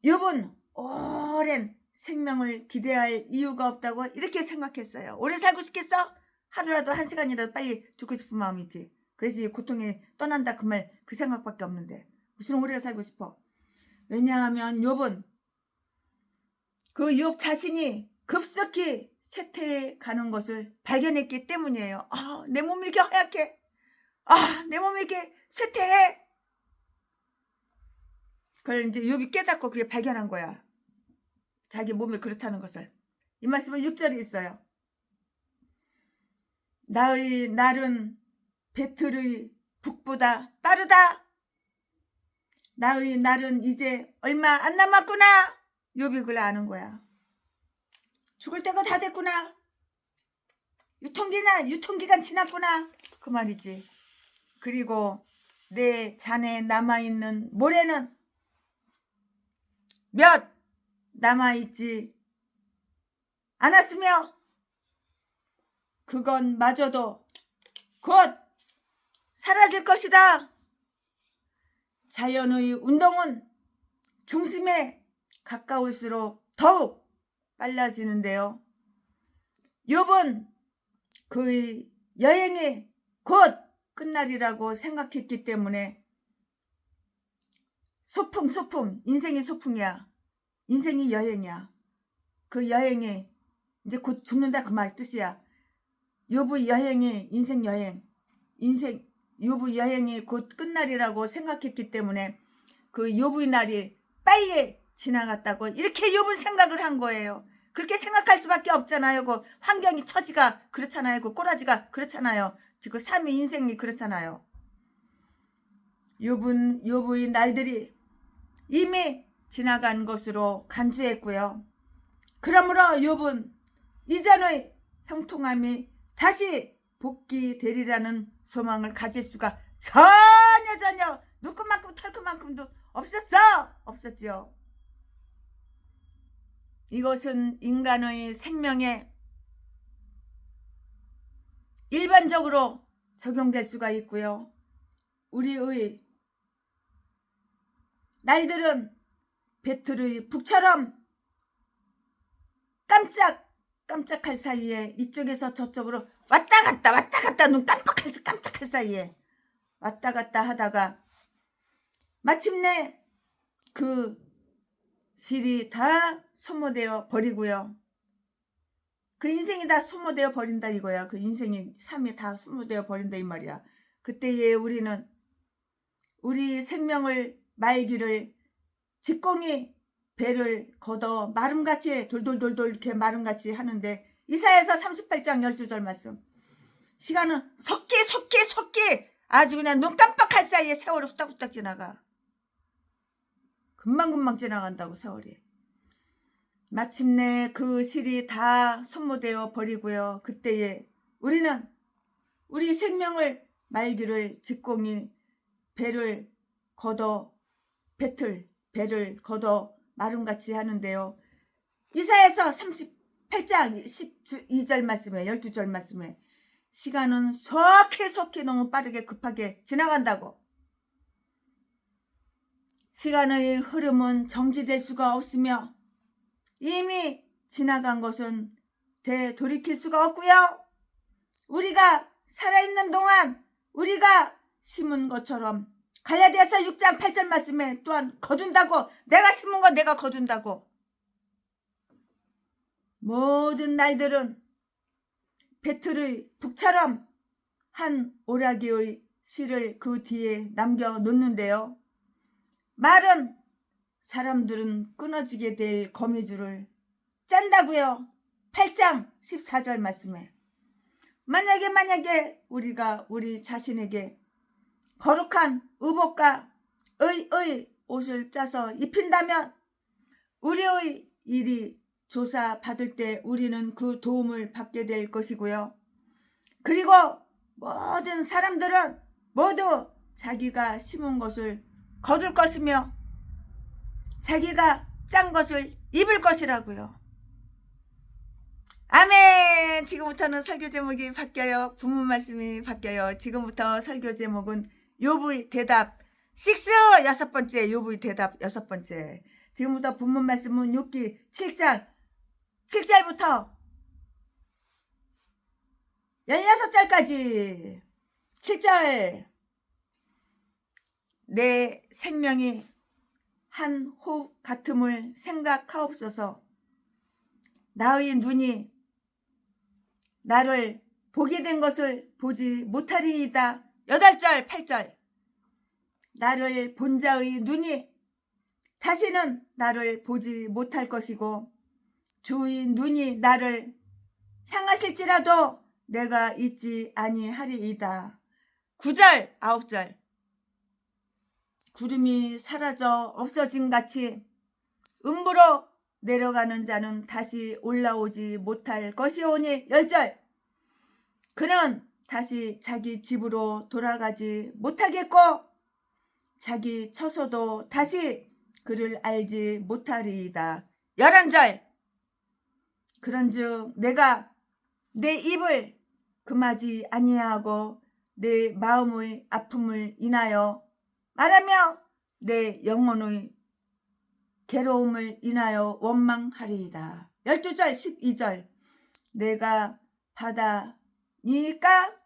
욥은 오랜 생명을 기대할 이유가 없다고 이렇게 생각했어요. 오래 살고 싶겠어? 하루라도 1시간이라도 빨리 죽고 싶은 마음이지. 그래서 이 고통이 떠난다 그 말, 그 생각밖에 없는데 무슨 오래 살고 싶어? 왜냐하면 욥은 그 욥 자신이 급속히 쇠퇴해 가는 것을 발견했기 때문이에요. 내 몸이 이렇게 허약해. 내 몸이 이렇게 쇠퇴해. 그걸 이제 욥이 깨닫고 그게 발견한 거야. 자기 몸이 그렇다는 것을. 이 말씀은 6절에 있어요. 나의 날은 배틀의 북보다 빠르다. 나의 날은 이제 얼마 안 남았구나. 욥이 그걸 아는 거야. 죽을 때가 다 됐구나. 유통기간 지났구나. 그 말이지. 그리고 내 잔에 남아있는 모래는 몇 남아있지 않았으며 그건 마저도 곧 사라질 것이다. 자연의 운동은 중심에 가까울수록 더욱 빨라지는데요. 욥은 그의 여행이 곧 끝날이라고 생각했기 때문에 소풍, 인생이 소풍이야. 인생이 여행이야. 그 여행이 이제 곧 죽는다 그 말 뜻이야. 요부 여행이 인생 여행, 요부 여행이 곧 끝날이라고 생각했기 때문에 그 요부의 날이 빨리 지나갔다고 이렇게 요부 생각을 한 거예요. 그렇게 생각할 수밖에 없잖아요. 그 환경이 처지가 그렇잖아요. 그 꼬라지가 그렇잖아요. 그 삶의 인생이 그렇잖아요. 요부의 날들이 이미 지나간 것으로 간주했고요. 그러므로 욥은 이전의 형통함이 다시 복귀되리라는 소망을 가질 수가 전혀 누구만큼 털크만큼도 없었지요. 이것은 인간의 생명에 일반적으로 적용될 수가 있고요. 우리의 날들은 배틀의 북처럼 깜짝할 사이에 이쪽에서 저쪽으로 왔다 갔다 눈 깜짝할 사이에 왔다 갔다 하다가 마침내 그 실이 다 소모되어 버리고요. 그 인생이 다 소모되어 버린다 이거야. 그 인생이 삶이 다 소모되어 버린다 이 말이야. 그때에 우리는 우리 생명을 말기를 직공이 배를 걷어 마름같이 돌돌 이렇게 마름같이 하는데 이사야서 38장 12절 말씀. 시간은 속기 아주 그냥 눈 깜빡할 사이에 세월이 후딱후딱 지나가. 금방 지나간다고 세월이. 마침내 그 실이 다 소모되어 버리고요. 그때에 우리는 우리 생명을 말기를 직공이 배를 걷어 배를 걷어 마름같이 하는데요. 이사야서 38장 12절 말씀에 12절 말씀에 시간은 속히 너무 빠르게 급하게 지나간다고. 시간의 흐름은 정지될 수가 없으며 이미 지나간 것은 되돌이킬 수가 없고요. 우리가 살아있는 동안 우리가 심은 것처럼 갈라디아서 6장 8절 말씀에 또한 거둔다고. 내가 심은 건 내가 거둔다고. 모든 날들은 배틀의 북처럼 한 오라기의 실을 그 뒤에 남겨놓는데요. 말은 사람들은 끊어지게 될 거미줄을 짠다고요. 8장 14절 말씀에 만약에 우리가 우리 자신에게 거룩한 의복과 의 옷을 짜서 입힌다면 우리의 일이 조사받을 때 우리는 그 도움을 받게 될 것이고요. 그리고 모든 사람들은 모두 자기가 심은 것을 거둘 것이며 자기가 짠 것을 입을 것이라고요. 아멘. 지금부터는 설교 제목이 바뀌어요. 본문 말씀이 바뀌어요. 지금부터 설교 제목은 욥의 대답 6 여섯 번째. 욥의 대답 여섯 번째. 지금부터 본문 말씀은 욥기 7장 7절부터 16절까지. 7절. 내 생명이 한 호흡 같음을 생각하옵소서. 나의 눈이 나를 보게 된 것을 보지 못하리이다. 8절 8절. 나를 본 자의 눈이 다시는 나를 보지 못할 것이고 주의 눈이 나를 향하실지라도 내가 잊지 아니하리이다. 9절 9절. 구름이 사라져 없어진 같이 음부로 내려가는 자는 다시 올라오지 못할 것이오니. 10절. 그는 다시 자기 집으로 돌아가지 못하겠고 자기 처소도 다시 그를 알지 못하리이다. 11절. 그런즉 내가 내 입을 금하지 아니하고 내 마음의 아픔을 인하여 말하며 내 영혼의 괴로움을 인하여 원망하리이다. 12절 12절. 내가 바다니까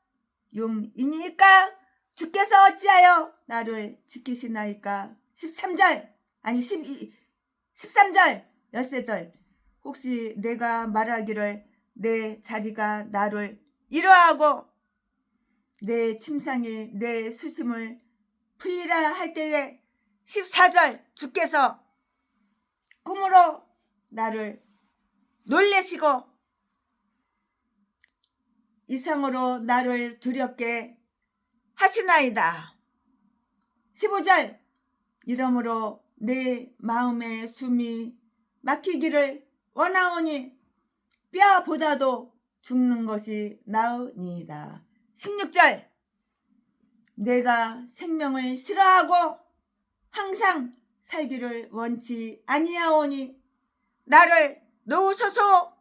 용이니까 주께서 어찌하여 나를 지키시나이까. 13절 아니 13절 13절. 혹시 내가 말하기를 내 자리가 나를 이러하고 내 침상이 내 수심을 풀리라 할 때에 14절 주께서 꿈으로 나를 놀래시고 이상으로 나를 두렵게 하시나이다. 15절 이러므로 내 마음의 숨이 막히기를 원하오니 뼈보다도 죽는 것이 나으니이다. 16절 내가 생명을 싫어하고 항상 살기를 원치 아니하오니 나를 놓으소서.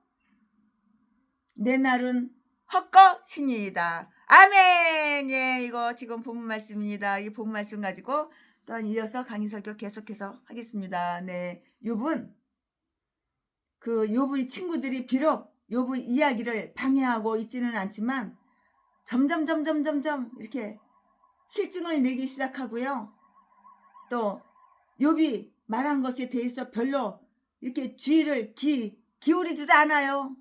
내 날은 헛것이니이다. 아멘. 예, 이거 지금 본문 말씀입니다. 이 본문 말씀 가지고 또한 이어서 강의 설교 계속해서 하겠습니다. 네, 욥은 그 욥의 친구들이 비록 욥의 이야기를 방해하고 있지는 않지만 점점 이렇게 실증을 내기 시작하고요. 또 욥이 말한 것에 대해서 별로 이렇게 주의를 기울이지도 않아요.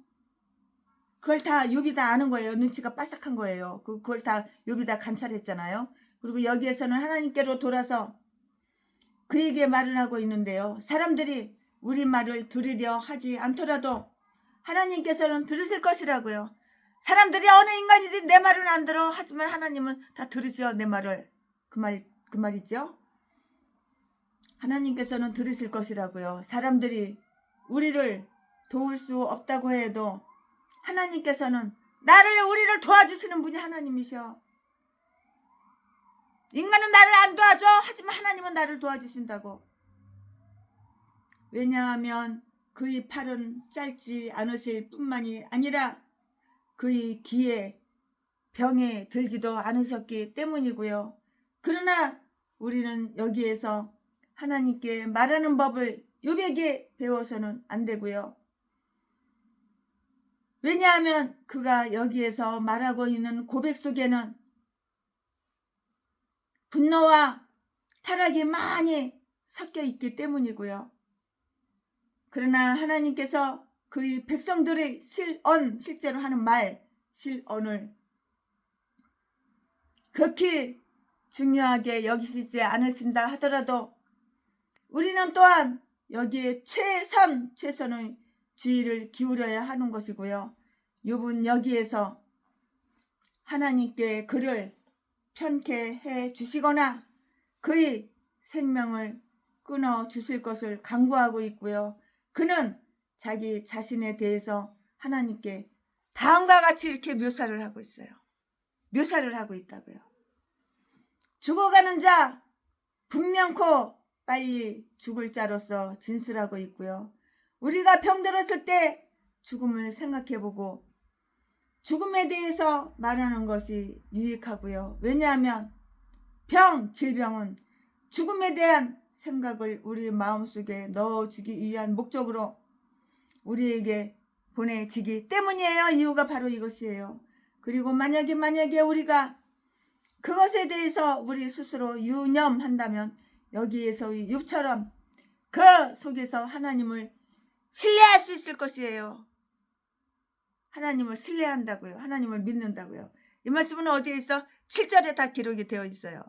그걸 다 욥이 다 아는 거예요. 눈치가 빠삭한 거예요. 그걸 다 욥이 다 관찰했잖아요. 그리고 여기에서는 하나님께로 돌아서 그에게 말을 하고 있는데요. 사람들이 우리 말을 들으려 하지 않더라도 하나님께서는 들으실 것이라고요. 사람들이 어느 인간이든 내 말은 안 들어. 하지만 하나님은 다 들으셔 내 말을. 그 말이죠. 하나님께서는 들으실 것이라고요. 사람들이 우리를 도울 수 없다고 해도 하나님께서는 우리를 도와주시는 분이 하나님이셔. 인간은 나를 안 도와줘. 하지만 하나님은 나를 도와주신다고. 왜냐하면 그의 팔은 짧지 않으실 뿐만이 아니라 그의 귀에 병에 들지도 않으셨기 때문이고요. 그러나 우리는 여기에서 하나님께 말하는 법을 욥에게 배워서는 안 되고요. 왜냐하면 그가 여기에서 말하고 있는 고백 속에는 분노와 타락이 많이 섞여 있기 때문이고요. 그러나 하나님께서 그의 백성들의 실제로 하는 실언을 극히 중요하게 여기시지 않으신다 하더라도 우리는 또한 여기에 최선의 주의를 기울여야 하는 것이고요. 욥은 여기에서 하나님께 그를 편케 해 주시거나 그의 생명을 끊어 주실 것을 간구하고 있고요. 그는 자기 자신에 대해서 하나님께 다음과 같이 이렇게 묘사를 하고 있어요. 묘사를 하고 있다고요. 죽어가는 자 분명코 빨리 죽을 자로서 진술하고 있고요. 우리가 병들었을 때 죽음을 생각해보고 죽음에 대해서 말하는 것이 유익하고요. 왜냐하면 질병은 죽음에 대한 생각을 우리 마음속에 넣어주기 위한 목적으로 우리에게 보내지기 때문이에요. 이유가 바로 이것이에요. 그리고 만약에 우리가 그것에 대해서 우리 스스로 유념한다면 여기에서의 욥처럼 그 속에서 하나님을 신뢰할 수 있을 것이에요. 하나님을 신뢰한다고요. 하나님을 믿는다고요. 이 말씀은 어디에 있어? 7절에 다 기록이 되어 있어요.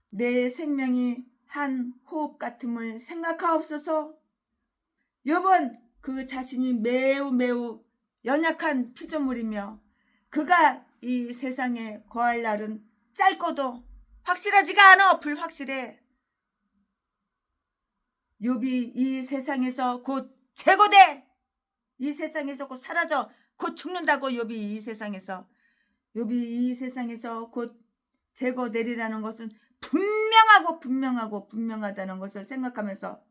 내 생명이 한 호흡 같음을 생각하옵소서. 욥은 그 자신이 매우 연약한 피조물이며 그가 이 세상에 거할 날은 짧고도 확실하지가 않아. 불확실해. 욥이 이 세상에서 곧 제거돼. 이 세상에서 곧 사라져. 곧 죽는다고. 욥이 이 세상에서 곧 제거되리라는 것은 분명하다는 것을 생각하면서,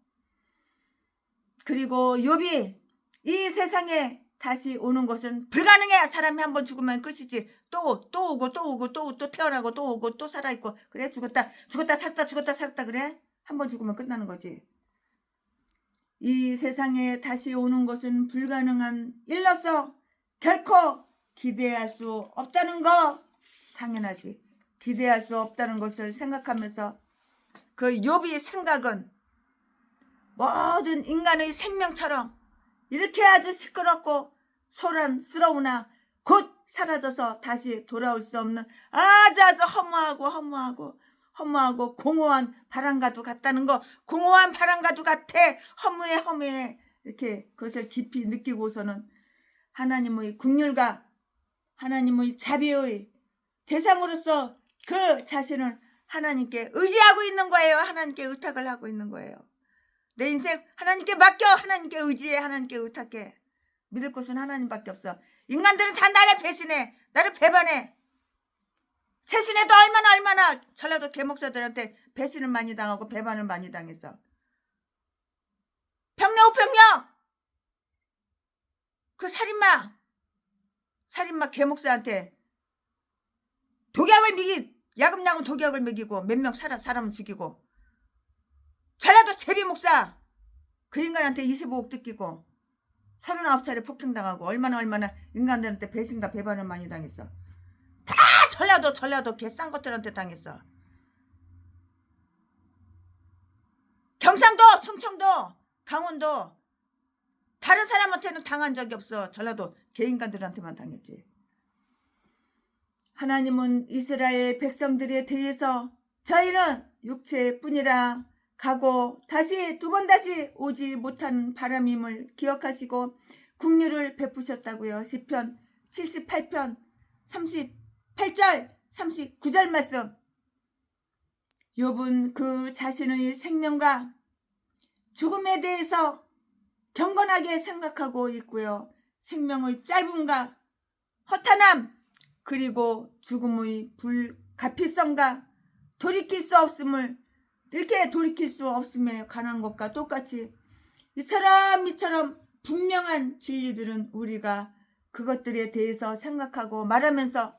그리고 욥이 이 세상에 다시 오는 것은 불가능해. 사람이 한번 죽으면 끝이지. 또 오고 또 태어나고 또 오고 또 살아있고. 그래, 죽었다 살았다 그래. 한번 죽으면 끝나는 거지. 이 세상에 다시 오는 것은 불가능한 일로서 결코 기대할 수 없다는 거 당연하지. 기대할 수 없다는 것을 생각하면서 그 욥의 생각은 모든 인간의 생명처럼 이렇게 아주 시끄럽고 소란스러우나 곧 사라져서 다시 돌아올 수 없는 아주 허무하고 공허한 바람과도 같다는 거. 공허한 바람과도 같아. 허무해. 이렇게 그것을 깊이 느끼고서는 하나님의 긍휼과 하나님의 자비의 대상으로서 그 자신을 하나님께 의지하고 있는 거예요. 하나님께 의탁을 하고 있는 거예요. 내 인생 하나님께 맡겨. 하나님께 의지해. 하나님께 의탁해. 믿을 곳은 하나님밖에 없어. 인간들은 다 나를 배신해. 나를 배반해. 최순애도 얼마나 전라도 개목사들한테 배신을 많이 당하고 배반을 많이 당했어. 우평령 그 살인마 개목사한테 야금야금 독약을 먹이고 몇 명 사람을 죽이고, 전라도 제비목사 그 인간한테 25억 뜯기고 39차례 폭행당하고 얼마나 인간들한테 배신과 배반을 많이 당했어. 다 전라도 개싼 것들한테 당했어. 경상도, 충청도, 강원도 다른 사람한테는 당한 적이 없어. 전라도 개인간들한테만 당했지. 하나님은 이스라엘 백성들에 대해서 저희는 육체뿐이라 가고 두 번 다시 오지 못한 바람임을 기억하시고 긍휼을 베푸셨다고요. 시편 78편 38절 39절 말씀. 욥은 그 자신의 생명과 죽음에 대해서 경건하게 생각하고 있고요. 생명의 짧음과 허탄함, 그리고 죽음의 불가피성과 돌이킬 수 없음에 관한 것과 똑같이 이처럼 분명한 진리들은 우리가 그것들에 대해서 생각하고 말하면서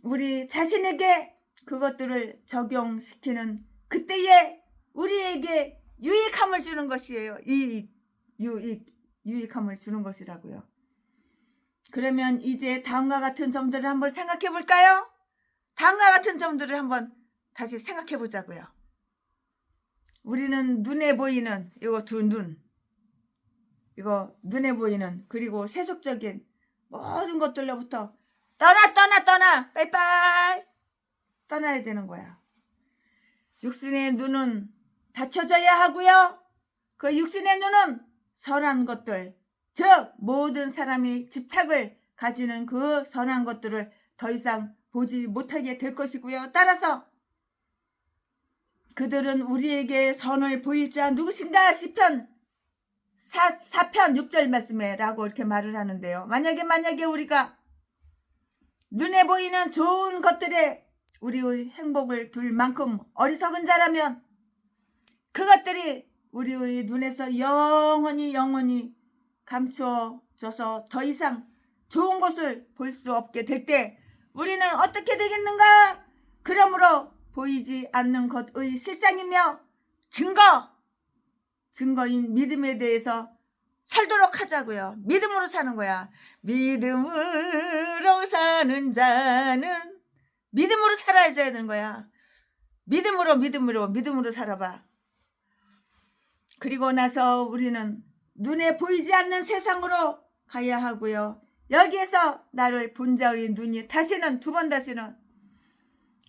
우리 자신에게 그것들을 적용시키는 그때에 우리에게 유익함을 주는 것이에요. 유익함을 주는 것이라고요. 그러면 이제 다음과 같은 점들을 한번 생각해 볼까요? 다음과 같은 점들을 한번 다시 생각해 보자고요. 우리는 눈에 보이는 눈에 보이는 그리고 세속적인 모든 것들로부터 떠나 빠이빠이 떠나야 되는 거야. 육신의 눈은 닫혀져야 하고요. 그 육신의 눈은 선한 것들, 즉 모든 사람이 집착을 가지는 그 선한 것들을 더 이상 보지 못하게 될 것이고요. 따라서 그들은 우리에게 선을 보일 자 누구신가? 시편 4편 6절 말씀에 라고 이렇게 말을 하는데요. 만약에 우리가 눈에 보이는 좋은 것들에 우리의 행복을 둘 만큼 어리석은 자라면 그것들이 우리의 눈에서 영원히 감추어져서 더 이상 좋은 것을 볼 수 없게 될 때 우리는 어떻게 되겠는가? 그러므로 보이지 않는 것의 실상이며 증거인 믿음에 대해서 살도록 하자고요. 믿음으로 사는 거야. 믿음으로 사는 자는 믿음으로 살아야 되는 거야. 믿음으로 살아봐. 그리고 나서 우리는 눈에 보이지 않는 세상으로 가야 하고요. 여기에서 나를 본 자의 눈이 두 번 다시는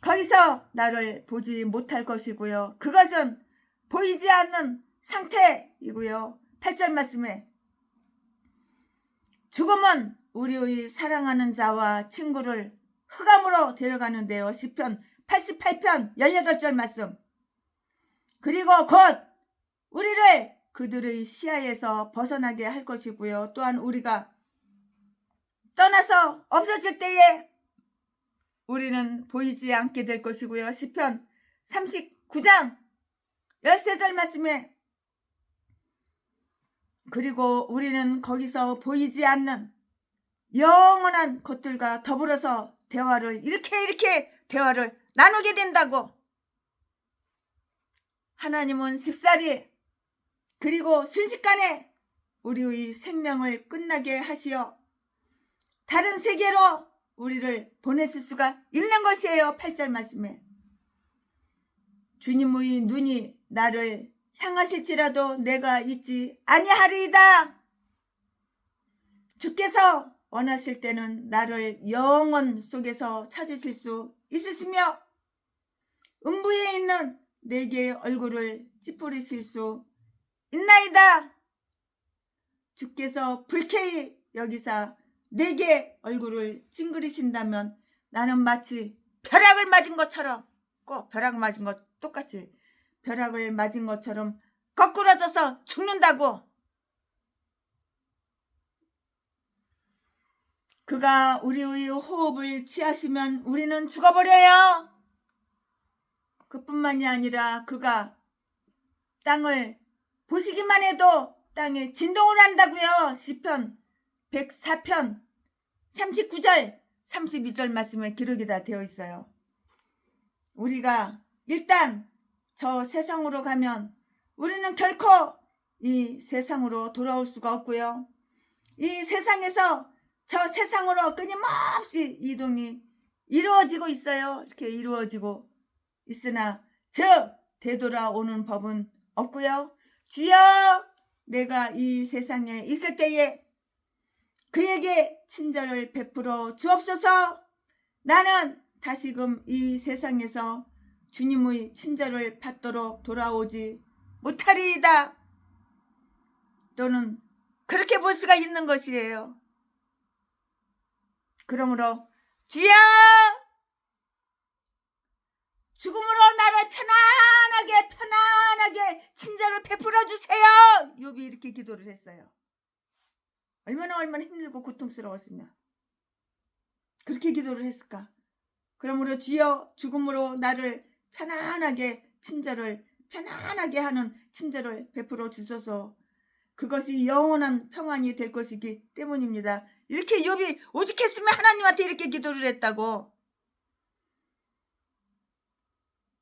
거기서 나를 보지 못할 것이고요. 그것은 보이지 않는 상태이고요. 8절 말씀에 죽음은 우리의 사랑하는 자와 친구를 흑암으로 데려가는데요. 시편 88편 18절 말씀. 그리고 곧 우리를 그들의 시야에서 벗어나게 할 것이고요. 또한 우리가 떠나서 없어질 때에 우리는 보이지 않게 될 것이고요. 시편 39장 13절 말씀에 그리고 우리는 거기서 보이지 않는 영원한 것들과 더불어서 이렇게 대화를 나누게 된다고. 하나님은 쉽사리 그리고 순식간에 우리의 생명을 끝나게 하시어 다른 세계로 우리를 보내실 수가 있는 것이에요. 8절 말씀에 주님의 눈이 나를 향하실지라도 내가 잊지 아니하리이다. 주께서 원하실 때는 나를 영원 속에서 찾으실 수 있으시며 음부에 있는 내게 얼굴을 찌푸리실 수 있나이다. 주께서 불쾌히 여기사 내게 얼굴을 찡그리신다면 나는 마치 벼락을 맞은 것처럼, 꼭 벼락 맞은 것 똑같이 벼락을 맞은 것처럼 거꾸러져서 죽는다고. 그가 우리의 호흡을 취하시면 우리는 죽어버려요. 그뿐만이 아니라 그가 땅을 보시기만 해도 땅에 진동을 한다고요. 시편 104편 39절 32절 말씀에 기록이 다 되어 있어요. 우리가 일단 저 세상으로 가면 우리는 결코 이 세상으로 돌아올 수가 없고요. 이 세상에서 저 세상으로 끊임없이 이동이 이루어지고 있어요. 이렇게 이루어지고 있으나 저 되돌아오는 법은 없고요. 주여, 내가 이 세상에 있을 때에 그에게 친절을 베풀어 주옵소서. 나는 다시금 이 세상에서 주님의 친절을 받도록 돌아오지 못하리이다. 또는 그렇게 볼 수가 있는 것이에요. 그러므로 주여, 죽음으로 나를 편안하게 친절을 베풀어 주세요. 욥이 이렇게 기도를 했어요. 얼마나 힘들고 고통스러웠으며 그렇게 기도를 했을까. 그러므로 주여, 죽음으로 나를 편안하게 하는 친절을 베풀어 주소서. 그것이 영원한 평안이 될 것이기 때문입니다. 이렇게 욥이 오죽했으면 하나님한테 이렇게 기도를 했다고.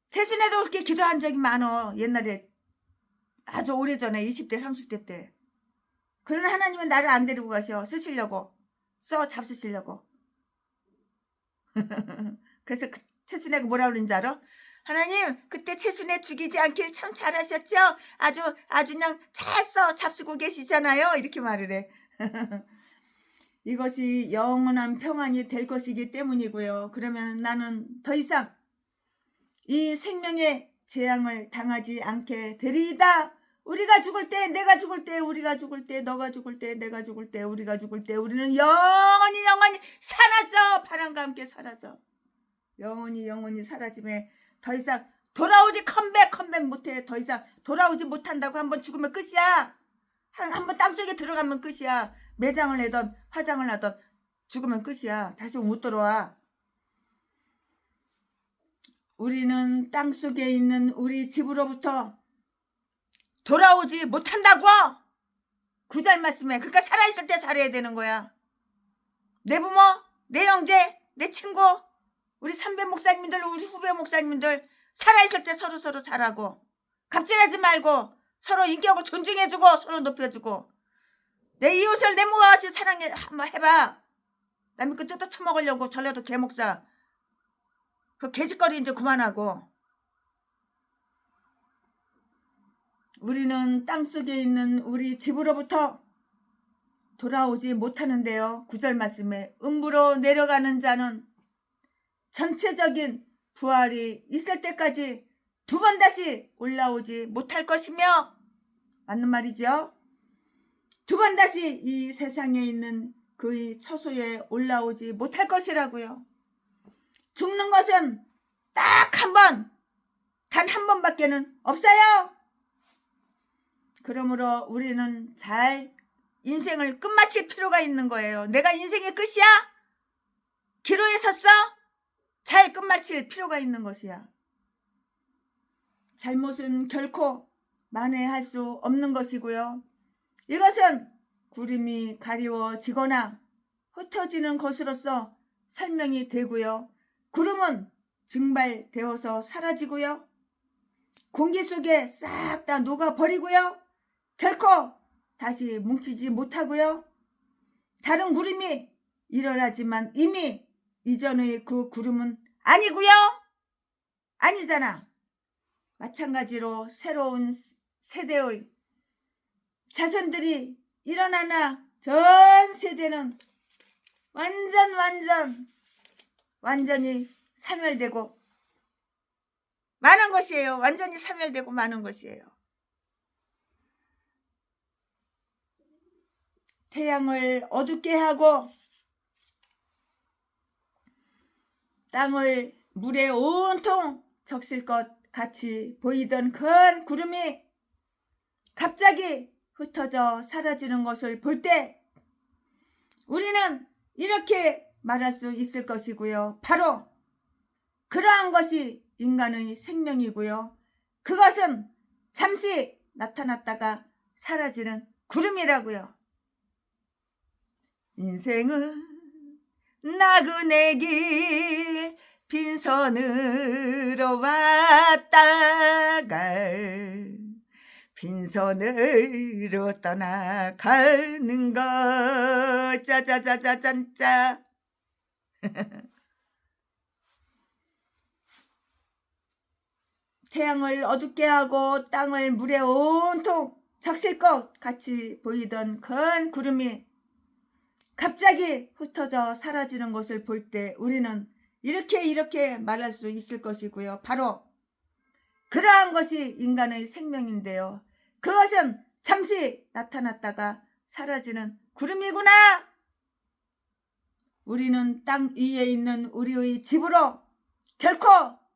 세순에도 그렇게 기도한 적이 많어. 옛날에 아주 오래전에 20대 30대 때. 그러나 하나님은 나를 안 데리고 가셔. 쓰시려고. 잡수시려고. 그래서 최순애가 뭐라 그러는지 알아? 하나님, 그때 최순애 죽이지 않길 참 잘하셨죠? 아주 그냥 잘 잡수고 계시잖아요. 이렇게 말을 해. 이것이 영원한 평안이 될 것이기 때문이고요. 그러면 나는 더 이상 이 생명의 재앙을 당하지 않게 되리이다. 우리가 죽을 때, 내가 죽을 때, 우리가 죽을 때, 너가 죽을 때, 내가 죽을 때, 우리가 죽을 때 우리는 영원히 사라져. 바람과 함께 사라져. 영원히 사라짐에 더 이상 돌아오지 컴백 못해. 더 이상 돌아오지 못한다고. 한번 죽으면 끝이야. 한번 땅속에 들어가면 끝이야. 매장을 내던 화장을 하던 죽으면 끝이야. 다시 못 돌아와. 우리는 땅속에 있는 우리 집으로부터 돌아오지 못한다고. 9절 말씀에. 그러니까 살아있을 때 살아야 되는 거야. 내 부모, 내 형제, 내 친구, 우리 선배 목사님들, 우리 후배 목사님들 살아있을 때 서로 잘하고 갑질하지 말고 서로 인격을 존중해주고 서로 높여주고 내 이웃을 내 몸과 같이 사랑해. 한번 해봐. 남이 그 뜯어 처먹으려고 전라도 개목사 그 개짓거리 이제 그만하고. 우리는 땅속에 있는 우리 집으로부터 돌아오지 못하는데요. 9절 말씀에 음부로 내려가는 자는 전체적인 부활이 있을 때까지 두 번 다시 올라오지 못할 것이며, 맞는 말이죠. 두 번 다시 이 세상에 있는 그의 처소에 올라오지 못할 것이라고요. 죽는 것은 딱 한 번, 단 한 번밖에는 없어요. 그러므로 우리는 잘 인생을 끝마칠 필요가 있는 거예요. 내가 인생의 끝이야? 기로에 섰어? 잘 끝마칠 필요가 있는 것이야. 잘못은 결코 만회할 수 없는 것이고요. 이것은 구름이 가리워지거나 흩어지는 것으로서 설명이 되고요. 구름은 증발되어서 사라지고요. 공기 속에 싹 다 녹아버리고요. 결코 다시 뭉치지 못하고요. 다른 구름이 일어나지만 이미 이전의 그 구름은 아니고요. 아니잖아. 마찬가지로 새로운 세대의 자손들이 일어나나 전 세대는 완전히 사멸되고 마는 것이에요. 완전히 사멸되고 마는 것이에요. 태양을 어둡게 하고 땅을 물에 온통 적실 것 같이 보이던 큰 구름이 갑자기 흩어져 사라지는 것을 볼 때 우리는 이렇게 말할 수 있을 것이고요. 바로 그러한 것이 인간의 생명이고요. 그것은 잠시 나타났다가 사라지는 구름이라고요. 인생은 나그네 길 빈손으로 왔다가 빈손으로 떠나가는 것. 짜자자자짠짜. 태양을 어둡게 하고 땅을 물에 온통 적실 것 같이 보이던 큰 구름이 갑자기 흩어져 사라지는 것을 볼 때 우리는 이렇게 말할 수 있을 것이고요. 바로 그러한 것이 인간의 생명인데요. 그것은 잠시 나타났다가 사라지는 구름이구나. 우리는 땅 위에 있는 우리의 집으로 결코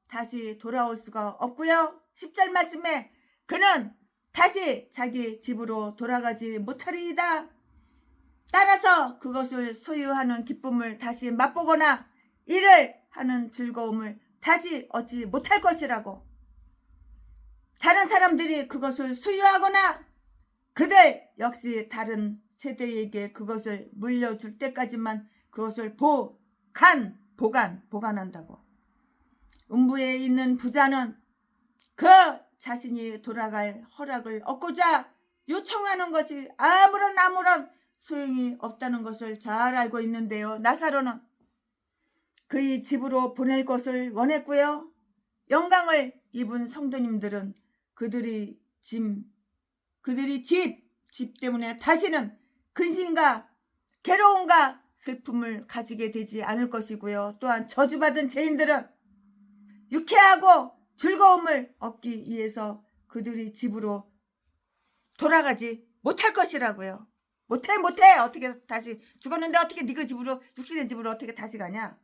다시 돌아올 수가 없고요. 10절 말씀에 그는 다시 자기 집으로 돌아가지 못하리이다. 따라서 그것을 소유하는 기쁨을 다시 맛보거나 일을 하는 즐거움을 다시 얻지 못할 것이라고. 다른 사람들이 그것을 소유하거나 그들 역시 다른 세대에게 그것을 물려줄 때까지만 그것을 보관한다고. 음부에 있는 부자는 그 자신이 돌아갈 허락을 얻고자 요청하는 것이 아무런 소용이 없다는 것을 잘 알고 있는데요. 나사로는 그의 집으로 보낼 것을 원했고요. 영광을 입은 성도님들은 그들이 집 때문에 다시는 근심과 괴로움과 슬픔을 가지게 되지 않을 것이고요. 또한 저주받은 죄인들은 유쾌하고 즐거움을 얻기 위해서 그들이 집으로 돌아가지 못할 것이라고요. 못해. 어떻게 다시 죽었는데 어떻게 네가 집으로, 육신의 집으로 어떻게 다시 가냐?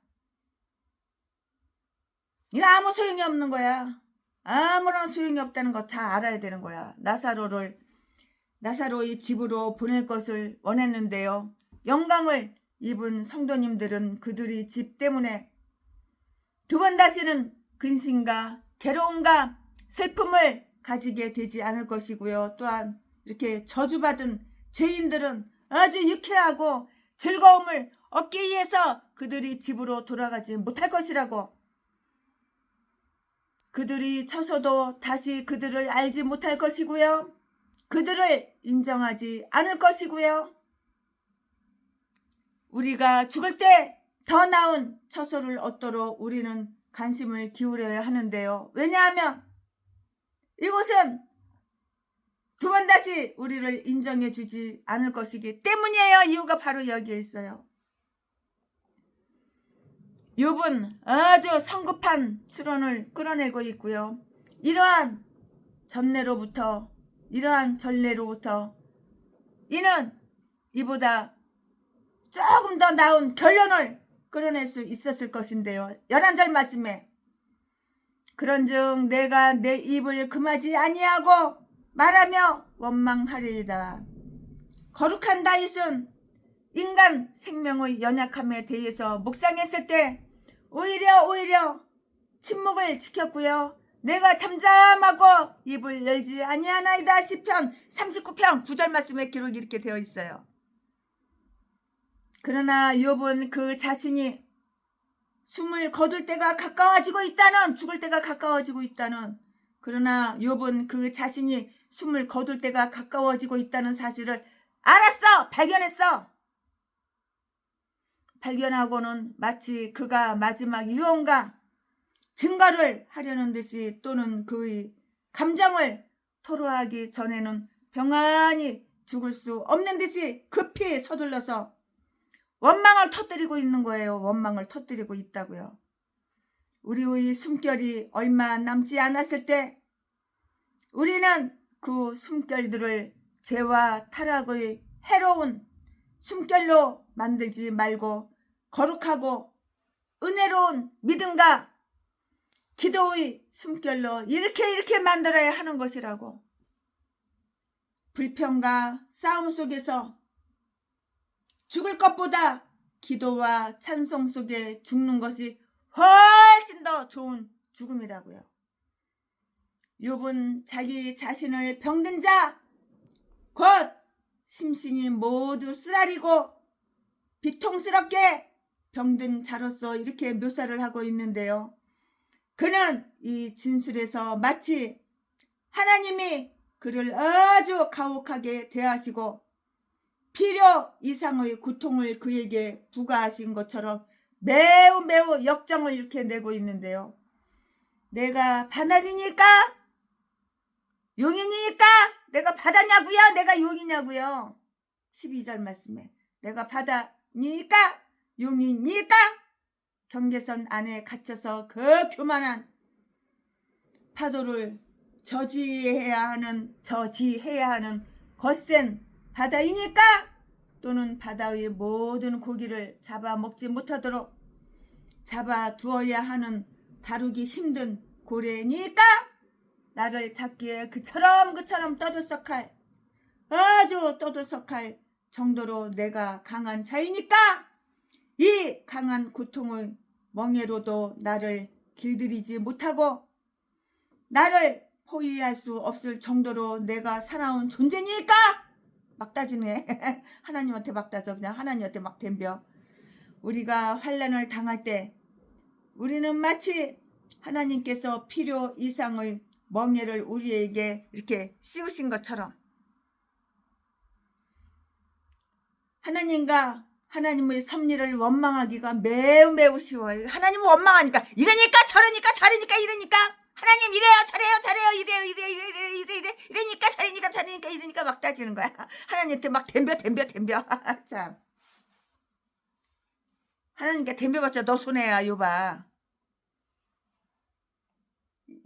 이거 아무 소용이 없는 거야. 아무런 소용이 없다는 거 다 알아야 되는 거야. 나사로의 집으로 보낼 것을 원했는데요. 영광을 입은 성도님들은 그들이 집 때문에 두 번 다시는 근심과 괴로움과 슬픔을 가지게 되지 않을 것이고요. 또한 이렇게 저주받은 죄인들은 아주 유쾌하고 즐거움을 얻기 위해서 그들이 집으로 돌아가지 못할 것이라고. 그들이 쳐서도 다시 그들을 알지 못할 것이고요. 그들을 인정하지 않을 것이고요. 우리가 죽을 때 더 나은 처소를 얻도록 우리는 관심을 기울여야 하는데요. 왜냐하면 이곳은 두 번 다시 우리를 인정해 주지 않을 것이기 때문이에요. 이유가 바로 여기에 있어요. 욥은 아주 성급한 추론을 끌어내고 있고요. 이러한 전례로부터 이는 이보다 조금 더 나은 결론을 끌어낼 수 있었을 것인데요. 11절 말씀에 그런즉 내가 내 입을 금하지 아니하고 말하며 원망하리이다. 거룩한 다윗은 인간 생명의 연약함에 대해서 묵상했을 때 오히려 침묵을 지켰고요. 내가 잠잠하고 입을 열지 아니하나이다. 시편 39편 9절 말씀에 기록이 이렇게 되어 있어요. 그러나 욥은 그 자신이 숨을 거둘 때가 가까워지고 있다는, 죽을 때가 가까워지고 있다는, 그러나 욥은 그 자신이 숨을 거둘 때가 가까워지고 있다는 사실을 알았어. 발견하고는 마치 그가 마지막 유언과 증거를 하려는 듯이 또는 그의 감정을 토로하기 전에는 평안히 죽을 수 없는 듯이 급히 서둘러서 원망을 터뜨리고 있는 거예요. 원망을 터뜨리고 있다고요. 우리의 숨결이 얼마 남지 않았을 때 우리는 그 숨결들을 죄와 타락의 해로운 숨결로 만들지 말고 거룩하고 은혜로운 믿음과 기도의 숨결로 이렇게 만들어야 하는 것이라고. 불평과 싸움 속에서 죽을 것보다 기도와 찬송 속에 죽는 것이 훨씬 더 좋은 죽음이라고요. 욥은 자기 자신을 병든 자 곧 심신이 모두 쓰라리고 비통스럽게 병든 자로서 이렇게 묘사를 하고 있는데요. 그는 이 진술에서 마치 하나님이 그를 아주 가혹하게 대하시고 필요 이상의 고통을 그에게 부과하신 것처럼 매우 역정을 이렇게 내고 있는데요. 내가 바다니니까? 용이니까? 내가 바다냐고요? 내가 용이냐고요? 12절 말씀에 내가 바다니까? 용이니까? 경계선 안에 갇혀서 그 교만한 파도를 저지해야 하는 거센 바다이니까? 또는 바다의 모든 고기를 잡아먹지 못하도록 잡아두어야 하는 다루기 힘든 고래니까? 나를 잡기에 그처럼 떠들썩할 아주 떠들썩할 정도로 내가 강한 자이니까 이 강한 고통의 멍에로도 나를 길들이지 못하고 나를 포위할 수 없을 정도로 내가 살아온 존재니까 막 따지네. 하나님한테 막 따져. 그냥 하나님한테 막 덤벼. 우리가 환난을 당할 때 우리는 마치 하나님께서 필요 이상의 멍에를 우리에게 이렇게 씌우신 것처럼 하나님과 하나님의 섭리를 원망하기가 매우 쉬워요. 하나님은 원망하니까 이러니까 저러니까 이러니까 하나님 이래요 저래요 이러니까 저러니까 이러니까 막 따지는 거야. 하나님한테 막 덤벼. 참. 하나님께 덤벼봤자 너 손해야 욥아.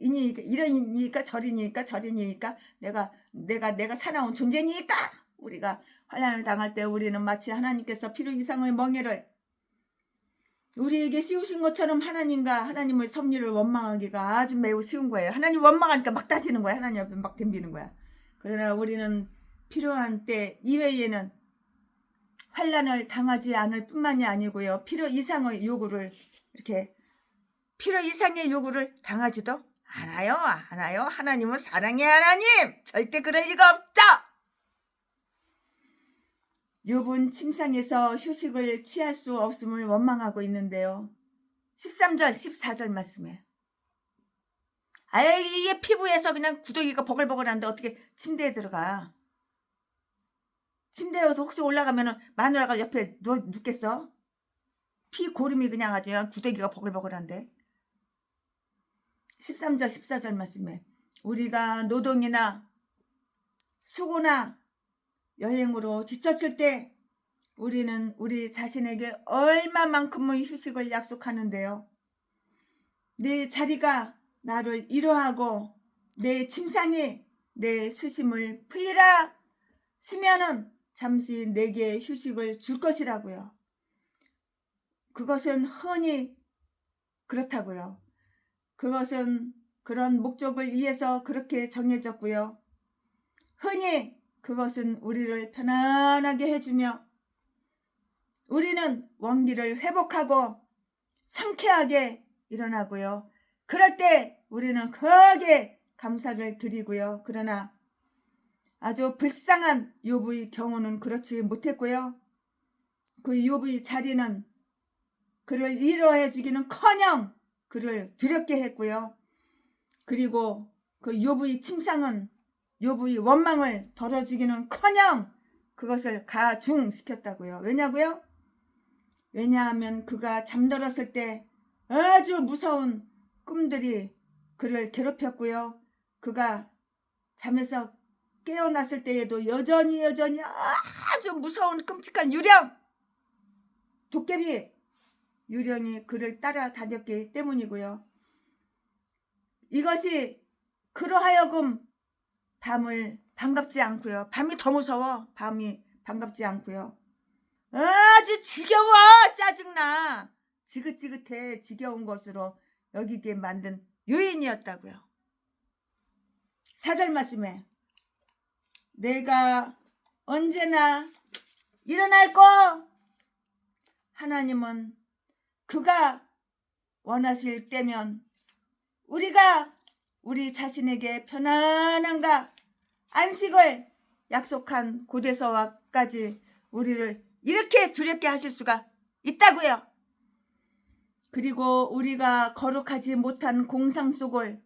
이러니까 저리니까 내가 살아온 존재니까 우리가 환난을 당할 때 우리는 마치 하나님께서 필요 이상의 멍에를 우리에게 씌우신 것처럼 하나님과 하나님의 섭리를 원망하기가 아주 매우 쉬운 거예요. 하나님 원망하니까 막 따지는 거야. 하나님 앞에 막 덤비는 거야. 그러나 우리는 필요한 때 이외에는 환난을 당하지 않을 뿐만이 아니고요. 필요 이상의 요구를 당하지도 않아요. 하나님은 사랑의 하나님. 절대 그럴 리가 없죠. 욥은 침상에서 휴식을 취할 수 없음을 원망하고 있는데요. 13절 14절 말씀에 이게 피부에서 그냥 구더기가 버글버글한데 어떻게 침대에 들어가. 침대에도 혹시 올라가면 마누라가 옆에 눕겠어? 피고름이 그냥 아주 구더기가 버글버글한데. 13절 14절 말씀에 우리가 노동이나 수고나 여행으로 지쳤을 때 우리는 우리 자신에게 얼마만큼의 휴식을 약속하는데요. 내 자리가 나를 위로하고 내 침상이 내 수심을 풀리라 쉬면은 잠시 내게 휴식을 줄 것이라고요. 그것은 흔히 그렇다고요. 그것은 그런 목적을 위해서 그렇게 정해졌고요. 흔히 그것은 우리를 편안하게 해주며 우리는 원기를 회복하고 상쾌하게 일어나고요. 그럴 때 우리는 크게 감사를 드리고요. 그러나 아주 불쌍한 욥의 경우는 그렇지 못했고요. 그 욥의 자리는 그를 위로해 주기는커녕 그를 두렵게 했고요. 그리고 그 욥의 침상은 욥의 원망을 덜어주기는커녕 그것을 가중시켰다고요. 왜냐고요? 왜냐하면 그가 잠들었을 때 아주 무서운 꿈들이 그를 괴롭혔고요. 그가 잠에서 깨어났을 때에도 여전히 아주 무서운 끔찍한 유령, 도깨비 유령이 그를 따라다녔기 때문이고요. 이것이 그로 하여금 밤을 반갑지 않고요. 밤이 더 무서워. 밤이 반갑지 않고요. 아주 지겨워. 짜증나. 지긋지긋해. 지겨운 것으로 여기게 만든 요인이었다고요. 4절 말씀에 내가 언제나 일어날 거, 하나님은 그가 원하실 때면 우리가 우리 자신에게 편안함과 안식을 약속한 곳에서까지 우리를 이렇게 두렵게 하실 수가 있다고요. 그리고 우리가 거룩하지 못한 공상 속을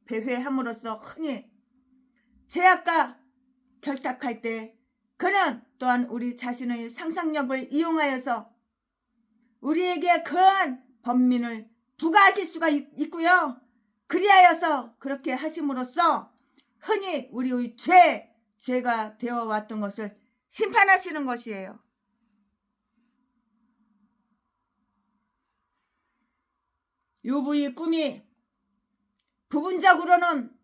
배회함으로써 흔히 죄악과 결탁할 때 그는 또한 우리 자신의 상상력을 이용하여서 우리에게 그러한 번민을 부과하실 수가 있고요. 그리하여서 그렇게 하심으로써 흔히 우리의 죄가 되어왔던 것을 심판하시는 것이에요. 욥의 꿈이 부분적으로는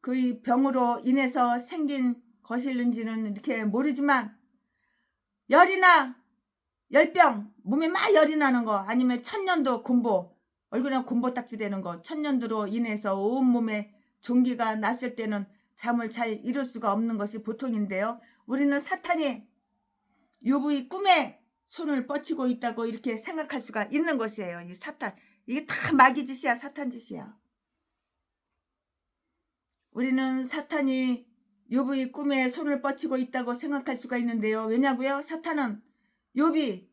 그의 병으로 인해서 생긴 것일는지는 이렇게 모르지만 열병, 몸에 막 열이 나는 거, 아니면 천년도 곰보, 얼굴에 곰보딱지 되는 거, 천년도로 인해서 온몸에 종기가 났을 때는 잠을 잘 이룰 수가 없는 것이 보통인데요. 우리는 사탄이 욥의 꿈에 손을 뻗치고 있다고 이렇게 생각할 수가 있는 것이에요. 이 사탄, 이게 다 마귀 짓이야. 사탄 짓이야. 우리는 사탄이 욥의 꿈에 손을 뻗치고 있다고 생각할 수가 있는데요. 왜냐고요? 사탄은 욥을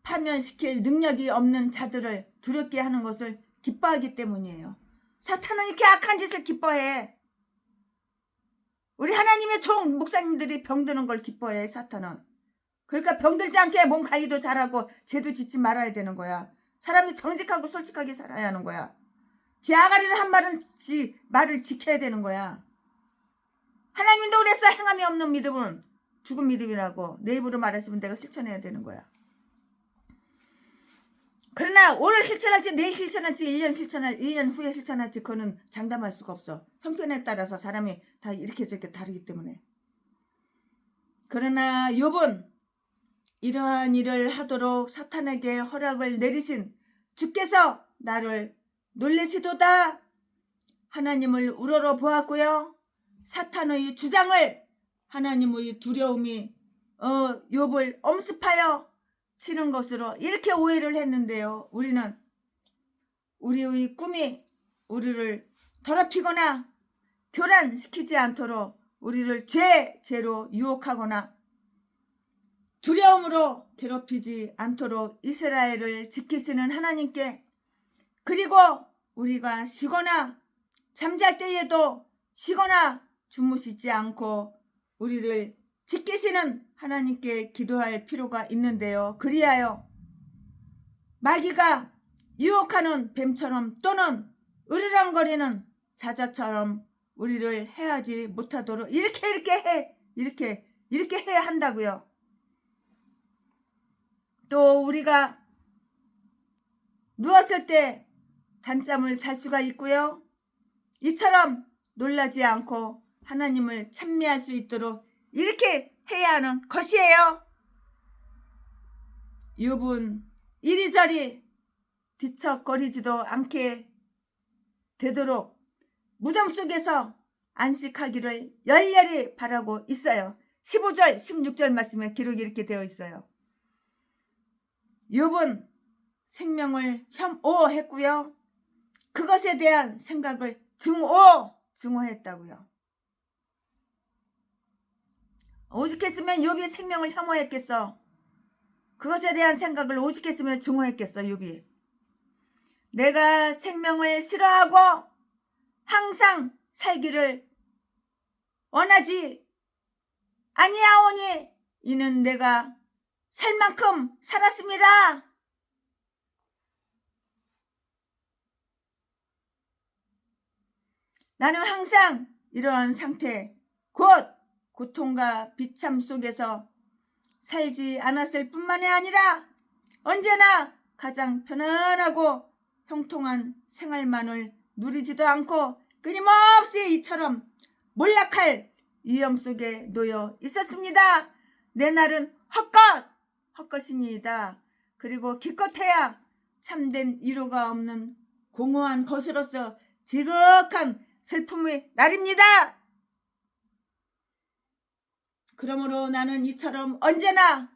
파면시킬 능력이 없는 자들을 두렵게 하는 것을 기뻐하기 때문이에요. 사탄은 이렇게 악한 짓을 기뻐해. 우리 하나님의 종 목사님들이 병드는 걸 기뻐해. 사탄은. 그러니까 병들지 않게 몸 관리도 잘하고 죄도 짓지 말아야 되는 거야. 사람이 정직하고 솔직하게 살아야 하는 거야. 지 아가리를 한 말을 지켜야 되는 거야. 하나님도 그랬어. 행함이 없는 믿음은 죽은 믿음이라고. 내 입으로 말했으면 내가 실천해야 되는 거야. 그러나 오늘 실천할지 내일 실천할지 1년 후에 실천할지 그거는 장담할 수가 없어. 형편에 따라서 사람이 다 이렇게 저렇게 다르기 때문에. 그러나 욥은 이러한 일을 하도록 사탄에게 허락을 내리신 주께서 나를 놀래시도다. 하나님을 우러러 보았고요. 사탄의 주장을 하나님의 두려움이 욥을 엄습하여 치는 것으로 이렇게 오해를 했는데요. 우리는 우리의 꿈이 우리를 더럽히거나 교란시키지 않도록 우리를 죄로 유혹하거나 두려움으로 괴롭히지 않도록 이스라엘을 지키시는 하나님께, 그리고 우리가 쉬거나 잠잘 때에도 쉬거나 주무시지 않고 우리를 지키시는 하나님께 기도할 필요가 있는데요. 그리하여 마귀가 유혹하는 뱀처럼 또는 으르렁거리는 사자처럼 우리를 해하지 못하도록 이렇게 해야 한다고요. 또 우리가 누웠을 때 단잠을 잘 수가 있고요. 이처럼 놀라지 않고 하나님을 찬미할 수 있도록 이렇게 해야 하는 것이에요. 욥은 이리저리 뒤척거리지도 않게 되도록 무덤 속에서 안식하기를 열렬히 바라고 있어요. 15절 16절 말씀에 기록이 이렇게 되어 있어요. 욥은 생명을 혐오했고요. 그것에 대한 생각을 증오했다고요. 오죽했으면 욥이 생명을 혐오했겠어. 그것에 대한 생각을 오죽했으면 증오했겠어. 욥이. 내가 생명을 싫어하고 항상 살기를 원하지 아니하오니 이는 내가 살 만큼 살았습니다. 나는 항상 이러한 상태, 곧 고통과 비참 속에서 살지 않았을 뿐만이 아니라 언제나 가장 편안하고 형통한 생활만을 누리지도 않고 끊임없이 이처럼 몰락할 위험 속에 놓여 있었습니다. 내 날은 헛것이니이다. 그리고 기껏해야 참된 위로가 없는 공허한 것으로서 지극한 슬픔의 날입니다. 그러므로 나는 이처럼 언제나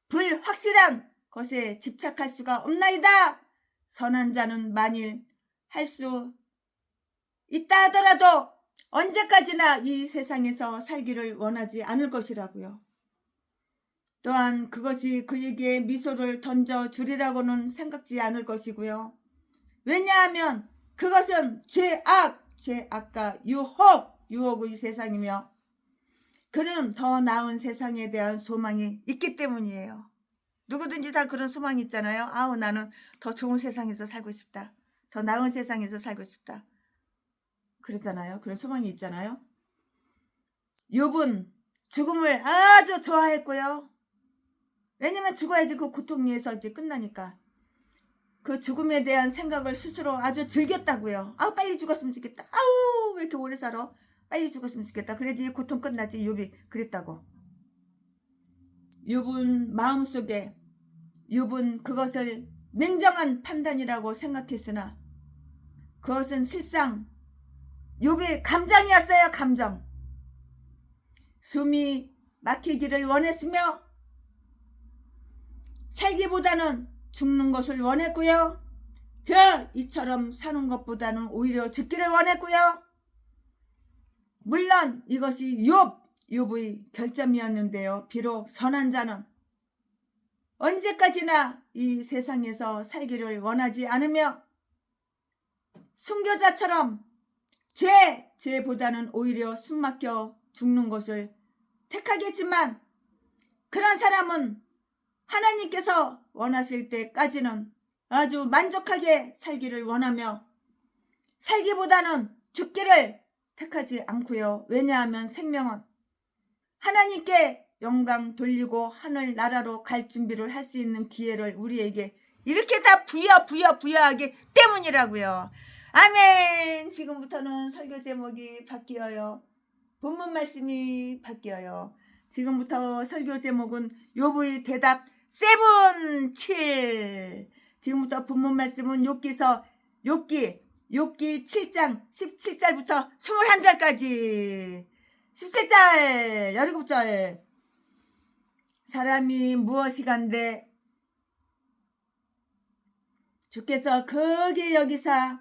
불확실한 것에 집착할 수가 없나이다. 선한 자는 만일 할 수 있다 하더라도 언제까지나 이 세상에서 살기를 원하지 않을 것이라고요. 또한 그것이 그에게 미소를 던져주리라고는 생각지 않을 것이고요. 왜냐하면 그것은 죄악과 유혹의 세상이며 그는 더 나은 세상에 대한 소망이 있기 때문이에요. 누구든지 다 그런 소망이 있잖아요. 아우, 나는 더 좋은 세상에서 살고 싶다. 더 나은 세상에서 살고 싶다. 그랬잖아요. 그런 소망이 있잖아요. 욥은 죽음을 아주 좋아했고요. 왜냐면 죽어야지 그 고통에서 이제 끝나니까. 그 죽음에 대한 생각을 스스로 아주 즐겼다고요. 아우, 빨리 죽었으면 좋겠다. 아우, 왜 이렇게 오래 살아? 빨리 죽었으면 좋겠다. 그래야지 고통 끝나지. 욥이 그랬다고. 욥은 마음속에 욥은 그것을 냉정한 판단이라고 생각했으나 그것은 실상 욥의 감정이었어요. 감정. 숨이 막히기를 원했으며 살기보다는 죽는 것을 원했고요. 이처럼 사는 것보다는 오히려 죽기를 원했고요. 물론 이것이 욥의 결점이었는데요. 비록 선한 자는 언제까지나 이 세상에서 살기를 원하지 않으며 순교자처럼 죄보다는 오히려 숨막혀 죽는 것을 택하겠지만 그런 사람은 하나님께서 원하실 때까지는 아주 만족하게 살기를 원하며 살기보다는 죽기를 택하지 않고요. 왜냐하면 생명은 하나님께 영광 돌리고 하늘나라로 갈 준비를 할 수 있는 기회를 우리에게 이렇게 다 부여하기 때문이라고요. 아멘. 지금부터는 설교 제목이 바뀌어요. 본문 말씀이 바뀌어요. 지금부터 설교 제목은 욥의 대답 7. 지금부터 본문 말씀은 욥기 7장 17절부터 21절까지 17절 17절. 사람이 무엇이간데 주께서 크게 여기사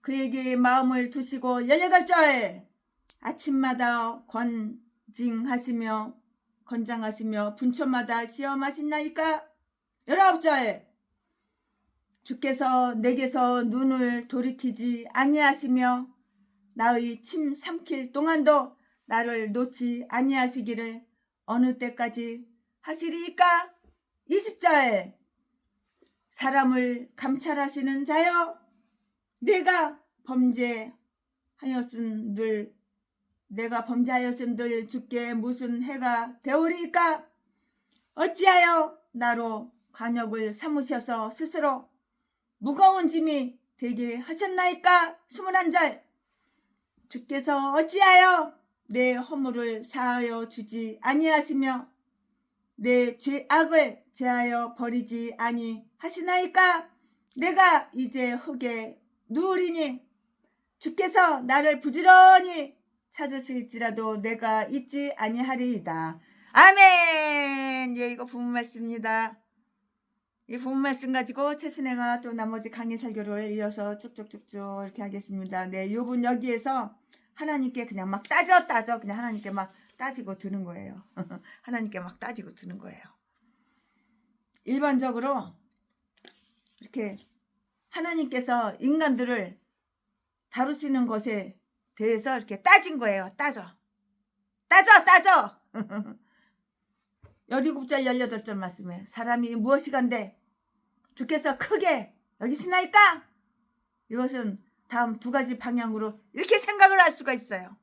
그에게 마음을 두시고 18절. 아침마다 건장하시며 분초마다 시험하시나이까. 19절. 주께서 내게서 눈을 돌이키지 아니하시며 나의 침 삼킬 동안도 나를 놓지 아니하시기를 어느 때까지 하시리이까. 20절. 사람을 감찰하시는 자여, 내가 범죄하였은들 주께 무슨 해가 되오리이까. 어찌하여 나로 관역을 삼으셔서 스스로 무거운 짐이 되게 하셨나이까. 21절. 주께서 어찌하여 내 허물을 사하여 주지 아니하시며 내 죄악을 제하여 버리지 아니하시나이까. 내가 이제 흙에 누우리니 주께서 나를 부지런히 찾으실지라도 내가 잊지 아니하리이다. 아멘. 예, 이거 부문 말씀입니다. 이 부문 말씀 가지고 최순애가 또 나머지 강의 설교를 이어서 쭉쭉쭉쭉 이렇게 하겠습니다. 네, 욥은 여기에서 하나님께 그냥 막 따져 그냥 하나님께 막 따지고 드는 거예요. 하나님께 막 따지고 드는 거예요. 일반적으로 이렇게 하나님께서 인간들을 다루시는 것에 대해서 이렇게 따진 거예요. 따져 17절 18절 말씀에 사람이 무엇이간데 주께서 크게 여기시나이까. 이것은 다음 두 가지 방향으로 이렇게 생각을 할 수가 있어요.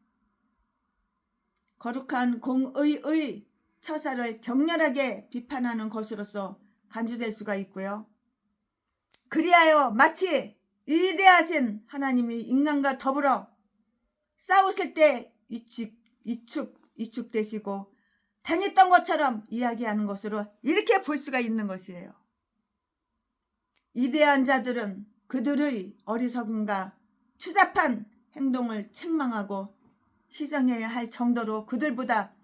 거룩한 공의의 처사를 격렬하게 비판하는 것으로서 간주될 수가 있고요. 그리하여 마치 위대하신 하나님이 인간과 더불어 싸우실 때 이축되시고 당했던 것처럼 이야기하는 것으로 이렇게 볼 수가 있는 것이에요. 위대한 자들은 그들의 어리석음과 추잡한 행동을 책망하고 시정해야 할 정도로 그들보다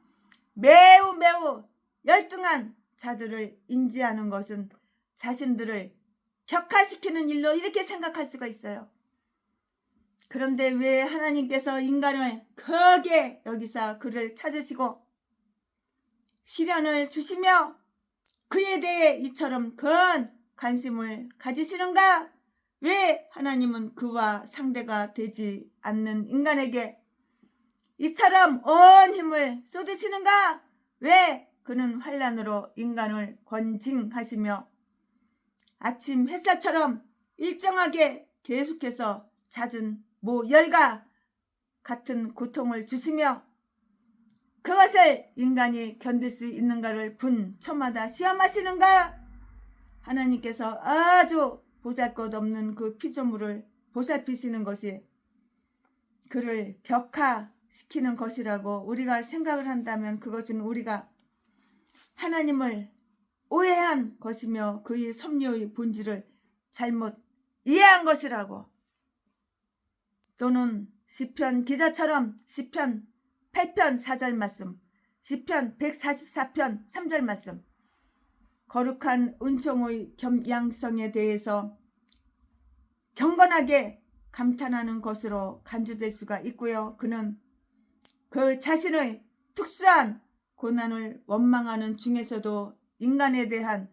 매우 열등한 자들을 인지하는 것은 자신들을 격화시키는 일로 이렇게 생각할 수가 있어요. 그런데 왜 하나님께서 인간을 크게 여기서 그를 찾으시고 시련을 주시며 그에 대해 이처럼 큰 관심을 가지시는가? 왜 하나님은 그와 상대가 되지 않는 인간에게 이처럼 온 힘을 쏟으시는가? 왜 그는 환난으로 인간을 권징하시며 아침 햇살처럼 일정하게 계속해서 잦은 모열과 같은 고통을 주시며 그것을 인간이 견딜 수 있는가를 분초마다 시험하시는가? 하나님께서 아주 보잘것없는 그 피조물을 보살피시는 것이 그를 격화시키는 것이라고 우리가 생각을 한다면 그것은 우리가 하나님을 오해한 것이며 그의 섭리의 본질을 잘못 이해한 것이라고. 또는 시편 기자처럼 시편 8편 4절 말씀, 시편 144편 3절 말씀, 거룩한 은총의 겸양성에 대해서 경건하게 감탄하는 것으로 간주될 수가 있고요. 그는 그 자신의 특수한 고난을 원망하는 중에서도 인간에 대한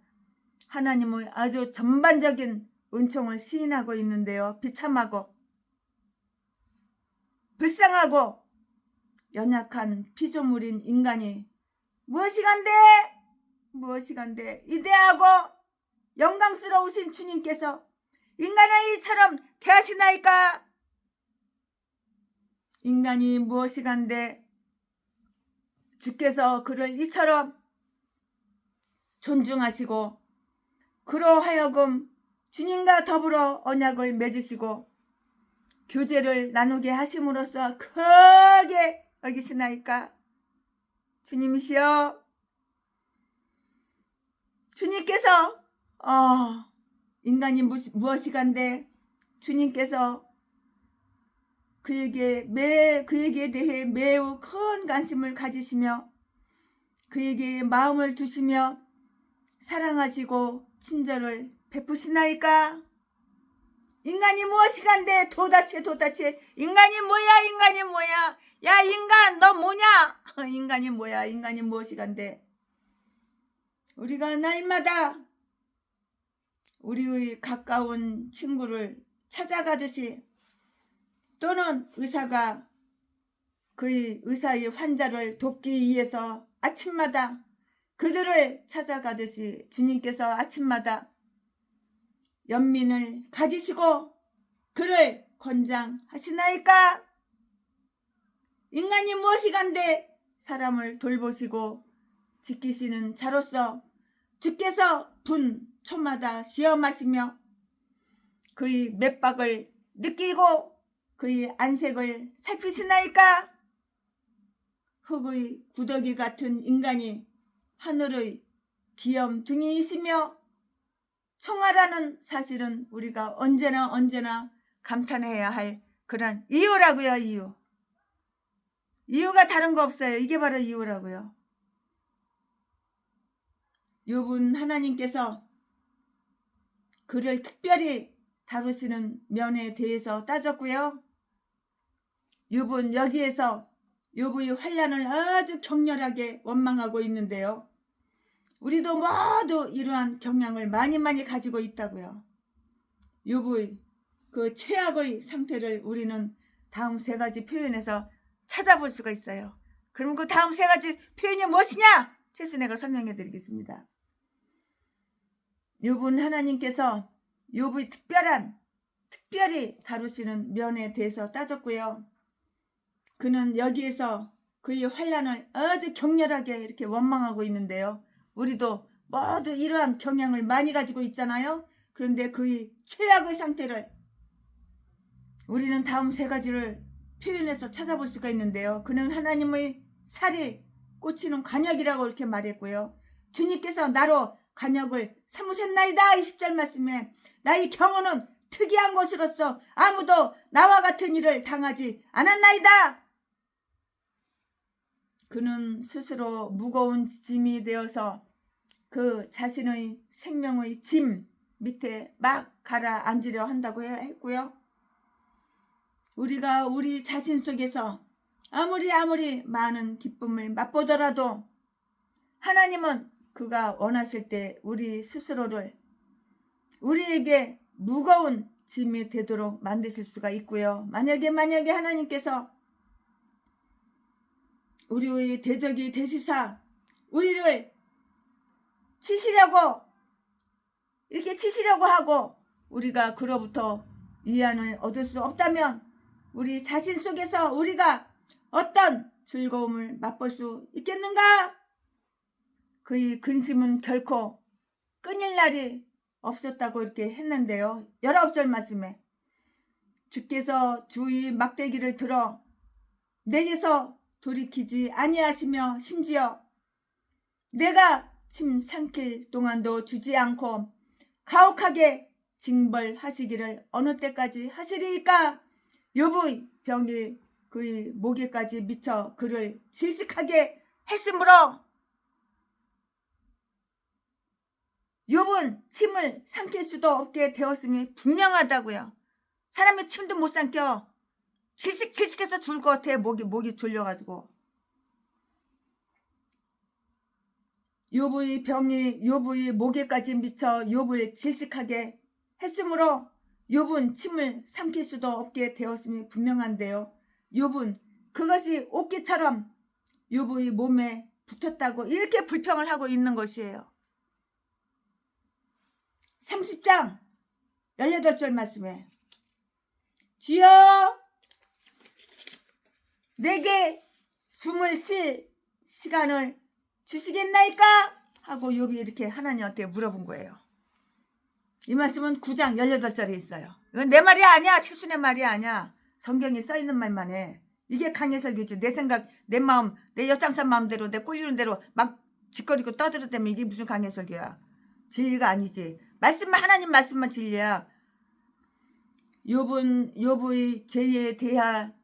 하나님의 아주 전반적인 은총을 시인하고 있는데요. 비참하고 불쌍하고 연약한 피조물인 인간이 무엇이간데 이대하고 영광스러우신 주님께서 인간을 이처럼 대하시나이까? 인간이 무엇이간데 주께서 그를 이처럼 존중하시고 그로 하여금 주님과 더불어 언약을 맺으시고 교제를 나누게 하심으로써 크게 여기시나이까? 주님이시여, 주님께서 인간이 무엇이간데 주님께서 그에게 대해 매우 큰 관심을 가지시며 그에게 마음을 두시며 사랑하시고 친절을 베푸시나이까? 인간이 무엇이간데 도대체 인간이 뭐야? 야 인간 너 뭐냐? 인간이 뭐야? 인간이 무엇이간데? 우리가 날마다 우리의 가까운 친구를 찾아가듯이 또는 의사가 그의 의사의 환자를 돕기 위해서 아침마다 그들을 찾아가듯이 주님께서 아침마다 연민을 가지시고 그를 권장하시나이까? 인간이 무엇이간데 사람을 돌보시고 지키시는 자로서 주께서 분초마다 시험하시며 그의 맥박을 느끼고 그의 안색을 살피시나이까? 흙의 구더기 같은 인간이 하늘의 귀염둥이이시며 총알하는 사실은 우리가 언제나 감탄해야 할 그런 이유라고요. 이유가 다른 거 없어요. 이게 바로 이유라고요. 욥은 하나님께서 그를 특별히 다루시는 면에 대해서 따졌고요. 욥은 여기에서 욥의 환난을 아주 격렬하게 원망하고 있는데요. 우리도 모두 이러한 경향을 많이 가지고 있다고요. 욥의 그 최악의 상태를 우리는 다음 세 가지 표현에서 찾아볼 수가 있어요. 그럼 그 다음 세 가지 표현이 무엇이냐? 최순애가 설명해 드리겠습니다. 욥은 하나님께서 욥의 특별한 특별히 다루시는 면에 대해서 따졌고요. 그는 여기에서 그의 환난을 아주 격렬하게 이렇게 원망하고 있는데요. 우리도 모두 이러한 경향을 많이 가지고 있잖아요. 그런데 그의 최악의 상태를 우리는 다음 세 가지를 표현해서 찾아볼 수가 있는데요. 그는 하나님의 살이 꽂히는 관역이라고 이렇게 말했고요. 주님께서 나로 관역을 삼으셨나이다. 20절 말씀에 나의 경우는 특이한 것으로서 아무도 나와 같은 일을 당하지 않았나이다. 그는 스스로 무거운 짐이 되어서 그 자신의 생명의 짐 밑에 막 가라앉으려 한다고 했고요. 우리가 우리 자신 속에서 아무리 많은 기쁨을 맛보더라도 하나님은 그가 원하실 때 우리 스스로를 우리에게 무거운 짐이 되도록 만드실 수가 있고요. 만약에 하나님께서 우리의 대적이 되시사 우리를 이렇게 치시려고 하고 우리가 그로부터 위안을 얻을 수 없다면 우리 자신 속에서 우리가 어떤 즐거움을 맛볼 수 있겠는가? 그의 근심은 결코 끊일 날이 없었다고 이렇게 했는데요. 19절 말씀에 주께서 주의 막대기를 들어 내게서 돌이키지 아니하시며 심지어 내가 침 삼킬 동안도 주지 않고 가혹하게 징벌하시기를 어느 때까지 하시리이까? 욥의 병이 그의 목에까지 미쳐 그를 질식하게 했으므로 욥은 침을 삼킬 수도 없게 되었음이 분명하다고요. 사람이 침도 못 삼켜. 질식해서 죽을 것 같아. 목이 졸려가지고. 욥의 병이 욥의 목에까지 미쳐 욥을 질식하게 했으므로 욥은 침을 삼킬 수도 없게 되었음이 분명한데요. 욥은 그것이 옷깃처럼 욥의 몸에 붙었다고 이렇게 불평을 하고 있는 것이에요. 30장 18절 말씀에 주여 내게 숨을 쉴 시간을 주시겠나이까? 하고 욥이 이렇게 하나님한테 물어본 거예요. 이 말씀은 9장 18절에 있어요. 이건 내 말이 아니야. 최순의 말이 아니야. 성경에 써있는 말만 해. 이게 강해설교지. 내 생각, 내 마음, 내 엿장산 마음대로 내 꼴리는 대로 막 짓거리고 떠들었다면 이게 무슨 강해설교야. 진리가 아니지. 말씀만 하나님 말씀만 진리야. 욥의 죄에 대한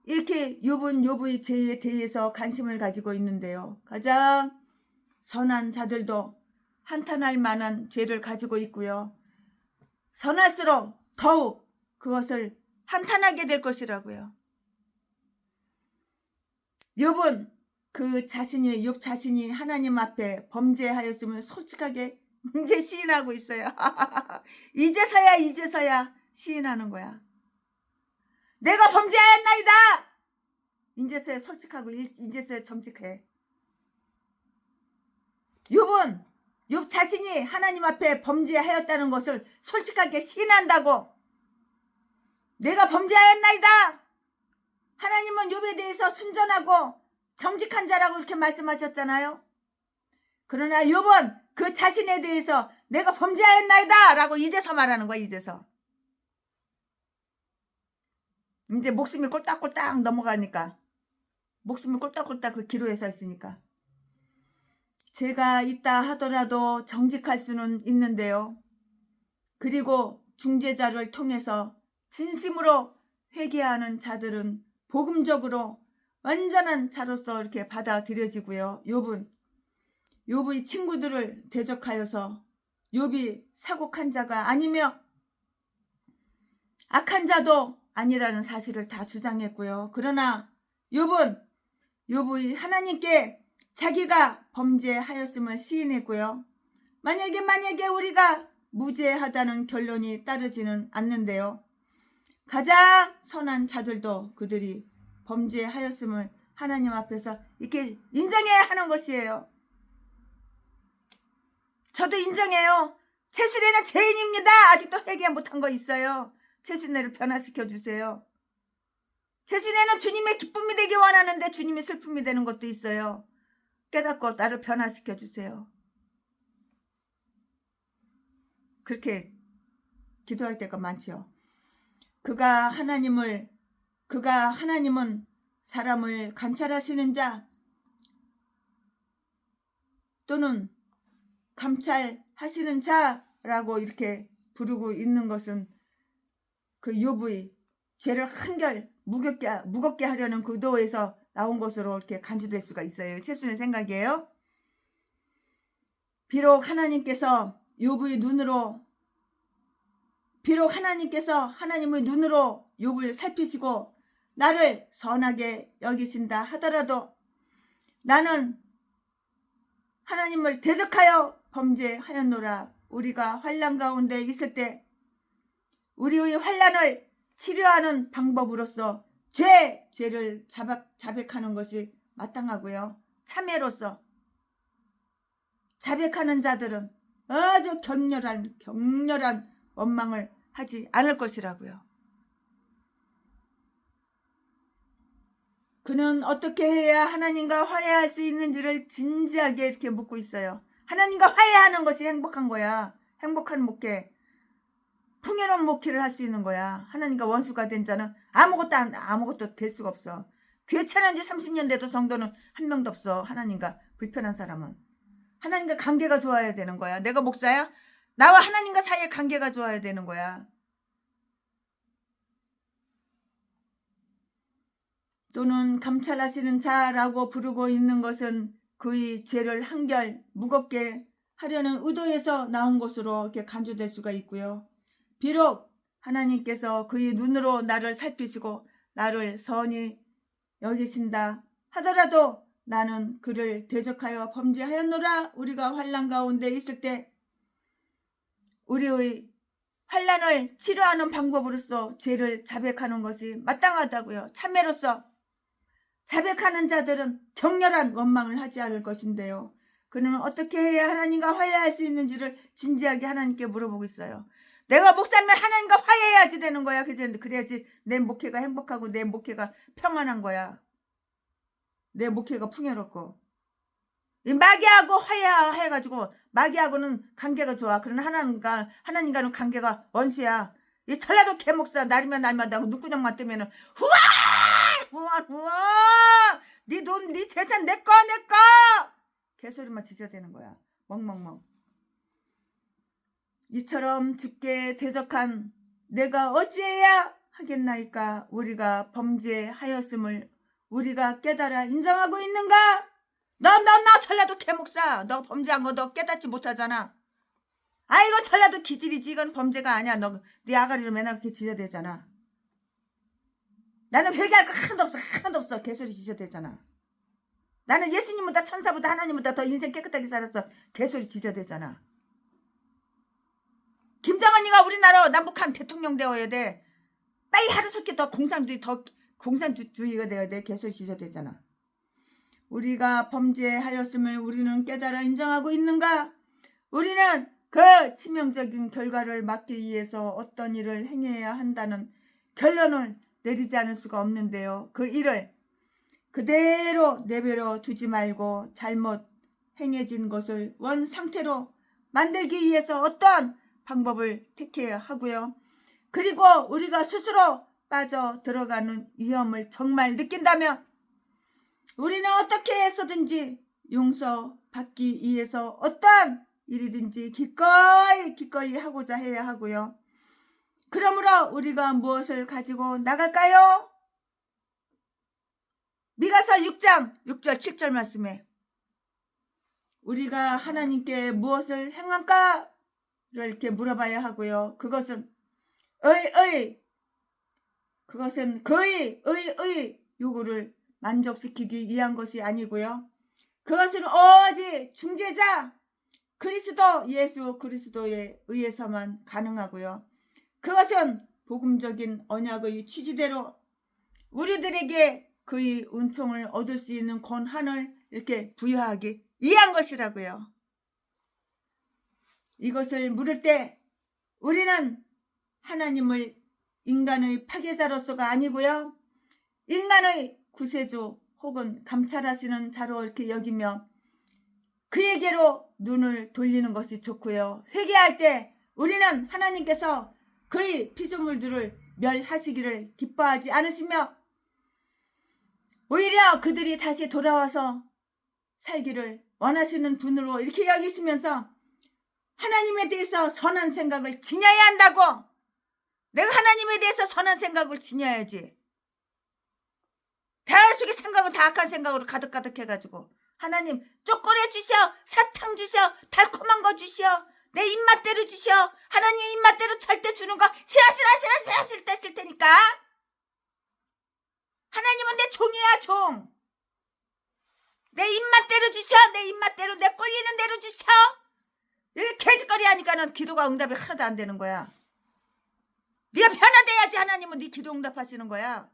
이렇게 욥의 죄에 대해서 관심을 가지고 있는데요. 가장 선한 자들도 한탄할 만한 죄를 가지고 있고요. 선할수록 더욱 그것을 한탄하게 될 것이라고요. 욥은 욥 자신이 하나님 앞에 범죄하였음을 솔직하게 이제 시인하고 있어요. 이제서야 시인하는 거야. 내가 범죄하였나이다. 이제서야 솔직하고 이제서야 정직해. 욥 자신이 하나님 앞에 범죄하였다는 것을 솔직하게 시인한다고. 내가 범죄하였나이다. 하나님은 욥에 대해서 순전하고 정직한 자라고 이렇게 말씀하셨잖아요. 그러나 욥은 그 자신에 대해서 내가 범죄하였나이다 라고 이제서 말하는 거야. 이제서. 이제 목숨이 꼴딱꼴딱 넘어가니까. 목숨이 꼴딱꼴딱 그 기로에 서 있으니까. 죄가 있다 하더라도 정직할 수는 있는데요. 그리고 중재자를 통해서 진심으로 회개하는 자들은 복음적으로 완전한 자로서 이렇게 받아들여지고요. 욥의 친구들을 대적하여서 욥이 사곡한 자가 아니며 악한 자도 아니라는 사실을 다 주장했고요. 그러나 욥의 하나님께 자기가 범죄하였음을 시인했고요. 만약에 우리가 무죄하다는 결론이 따르지는 않는데요. 가장 선한 자들도 그들이 범죄하였음을 하나님 앞에서 이렇게 인정해야 하는 것이에요. 저도 인정해요. 제 시대는 죄인입니다. 아직도 회개 못한 거 있어요. 최순애를 변화시켜 주세요. 최순애는 주님의 기쁨이 되기 원하는데 주님이 슬픔이 되는 것도 있어요. 깨닫고 나를 변화시켜 주세요. 그렇게 기도할 때가 많죠. 그가 하나님은 사람을 감찰하시는 자 또는 감찰하시는 자라고 이렇게 부르고 있는 것은 그 욥의 죄를 한결 무겁게 하려는 그 의도에서 나온 것으로 이렇게 간주될 수가 있어요. 최순의 생각이에요. 비록 하나님께서 하나님의 눈으로 욥을 살피시고 나를 선하게 여기신다 하더라도 나는 하나님을 대적하여 범죄하였노라. 우리가 환난 가운데 있을 때 우리의 환난을 치료하는 방법으로서 죄를 자백하는 것이 마땅하고요. 참회로서 자백하는 자들은 아주 격렬한 원망을 하지 않을 것이라고요. 그는 어떻게 해야 하나님과 화해할 수 있는지를 진지하게 이렇게 묻고 있어요. 하나님과 화해하는 것이 행복한 거야. 행복한 목회, 풍요로운 목회를 할 수 있는 거야. 하나님과 원수가 된 자는 아무것도 될 수가 없어. 교회 차려온 지 30년 돼도 성도는 한 명도 없어. 하나님과 불편한 사람은. 하나님과 관계가 좋아야 되는 거야. 내가 목사야? 나와 하나님과 사이에 관계가 좋아야 되는 거야. 또는 감찰하시는 자라고 부르고 있는 것은 그의 죄를 한결 무겁게 하려는 의도에서 나온 것으로 이렇게 간주될 수가 있고요. 비록 하나님께서 그의 눈으로 나를 살피시고 나를 선히 여기신다 하더라도 나는 그를 대적하여 범죄하였노라. 우리가 환난 가운데 있을 때 우리의 환난을 치료하는 방법으로서 죄를 자백하는 것이 마땅하다고요. 참회로서 자백하는 자들은 격렬한 원망을 하지 않을 것인데요. 그는 어떻게 해야 하나님과 화해할 수 있는지를 진지하게 하나님께 물어보고 있어요. 내가 목사면 하나님과 화해해야지 되는 거야. 그래야지 내 목회가 행복하고 내 목회가 평안한 거야. 내 목회가 풍요롭고. 이 마귀하고 화해해가지고 마귀하고는 관계가 좋아. 그러나 하나님과는 관계가 원수야. 이 전라도 개목사 날이면 날마다 눈구녕만 뜨면은 후아 네 돈, 네 재산 내 거 개소리만 지저대는 거야. 멍멍멍. 이처럼 죽게 대적한 내가 어찌해야 하겠나이까. 우리가 범죄하였음을 우리가 깨달아 인정하고 있는가? 너 전라도 개목사 너 범죄한 거 너 깨닫지 못하잖아. 아이고 전라도 기질이지. 이건 범죄가 아니야. 너 네 아가리로 맨날 그렇게 지저대잖아. 나는 회개할 거 하나도 없어. 개소리 지저대잖아. 나는 예수님보다 천사보다 하나님보다 더 인생 깨끗하게 살았어. 개소리 지저대잖아. 김정은이가 우리나라 남북한 대통령 되어야 돼. 빨리 하루속히 더 공산주의가 되어야 돼. 개소리 지저대잖아. 우리가 범죄하였음을 우리는 깨달아 인정하고 있는가? 우리는 그 치명적인 결과를 막기 위해서 어떤 일을 행해야 한다는 결론을 내리지 않을 수가 없는데요. 그 일을 그대로 내버려 두지 말고 잘못 행해진 것을 원상태로 만들기 위해서 어떠한 방법을 택해야 하고요. 그리고 우리가 스스로 빠져 들어가는 위험을 정말 느낀다면 우리는 어떻게 해서든지 용서받기 위해서 어떠한 일이든지 기꺼이 하고자 해야 하고요. 그러므로 우리가 무엇을 가지고 나갈까요? 미가서 6장 6절 7절 말씀에 우리가 하나님께 무엇을 행할까를 이렇게 물어봐야 하고요. 그것은 그의 요구를 만족시키기 위한 것이 아니고요. 그것은 오직 중재자 예수 그리스도에 의해서만 가능하고요. 그것은 복음적인 언약의 취지대로 우리들에게 그의 은총을 얻을 수 있는 권한을 이렇게 부여하기 위한 것이라고요. 이것을 물을 때 우리는 하나님을 인간의 파괴자로서가 아니고요. 인간의 구세주 혹은 감찰하시는 자로 이렇게 여기며 그에게로 눈을 돌리는 것이 좋고요. 회개할 때 우리는 하나님께서 그의 피조물들을 멸하시기를 기뻐하지 않으시며 오히려 그들이 다시 돌아와서 살기를 원하시는 분으로 이렇게 여기시면서 하나님에 대해서 선한 생각을 지녀야 한다고. 내가 하나님에 대해서 선한 생각을 지녀야지. 대화 속의 생각은 다 악한 생각으로 가득가득 해가지고 하나님 쪼꼬리 주셔, 사탕 주셔, 달콤한 거 주셔, 내 입맛대로 주셔. 하나님 입맛대로 절대 주는 거 싫을 테니까. 하나님은 내 종이야, 종. 내 입맛대로 주셔. 내 입맛대로, 내 꼴리는 대로 주셔. 이렇게 개짓거리 하니까는 기도가 응답이 하나도 안 되는 거야. 네가 변화돼야지 하나님은 네 기도 응답하시는 거야.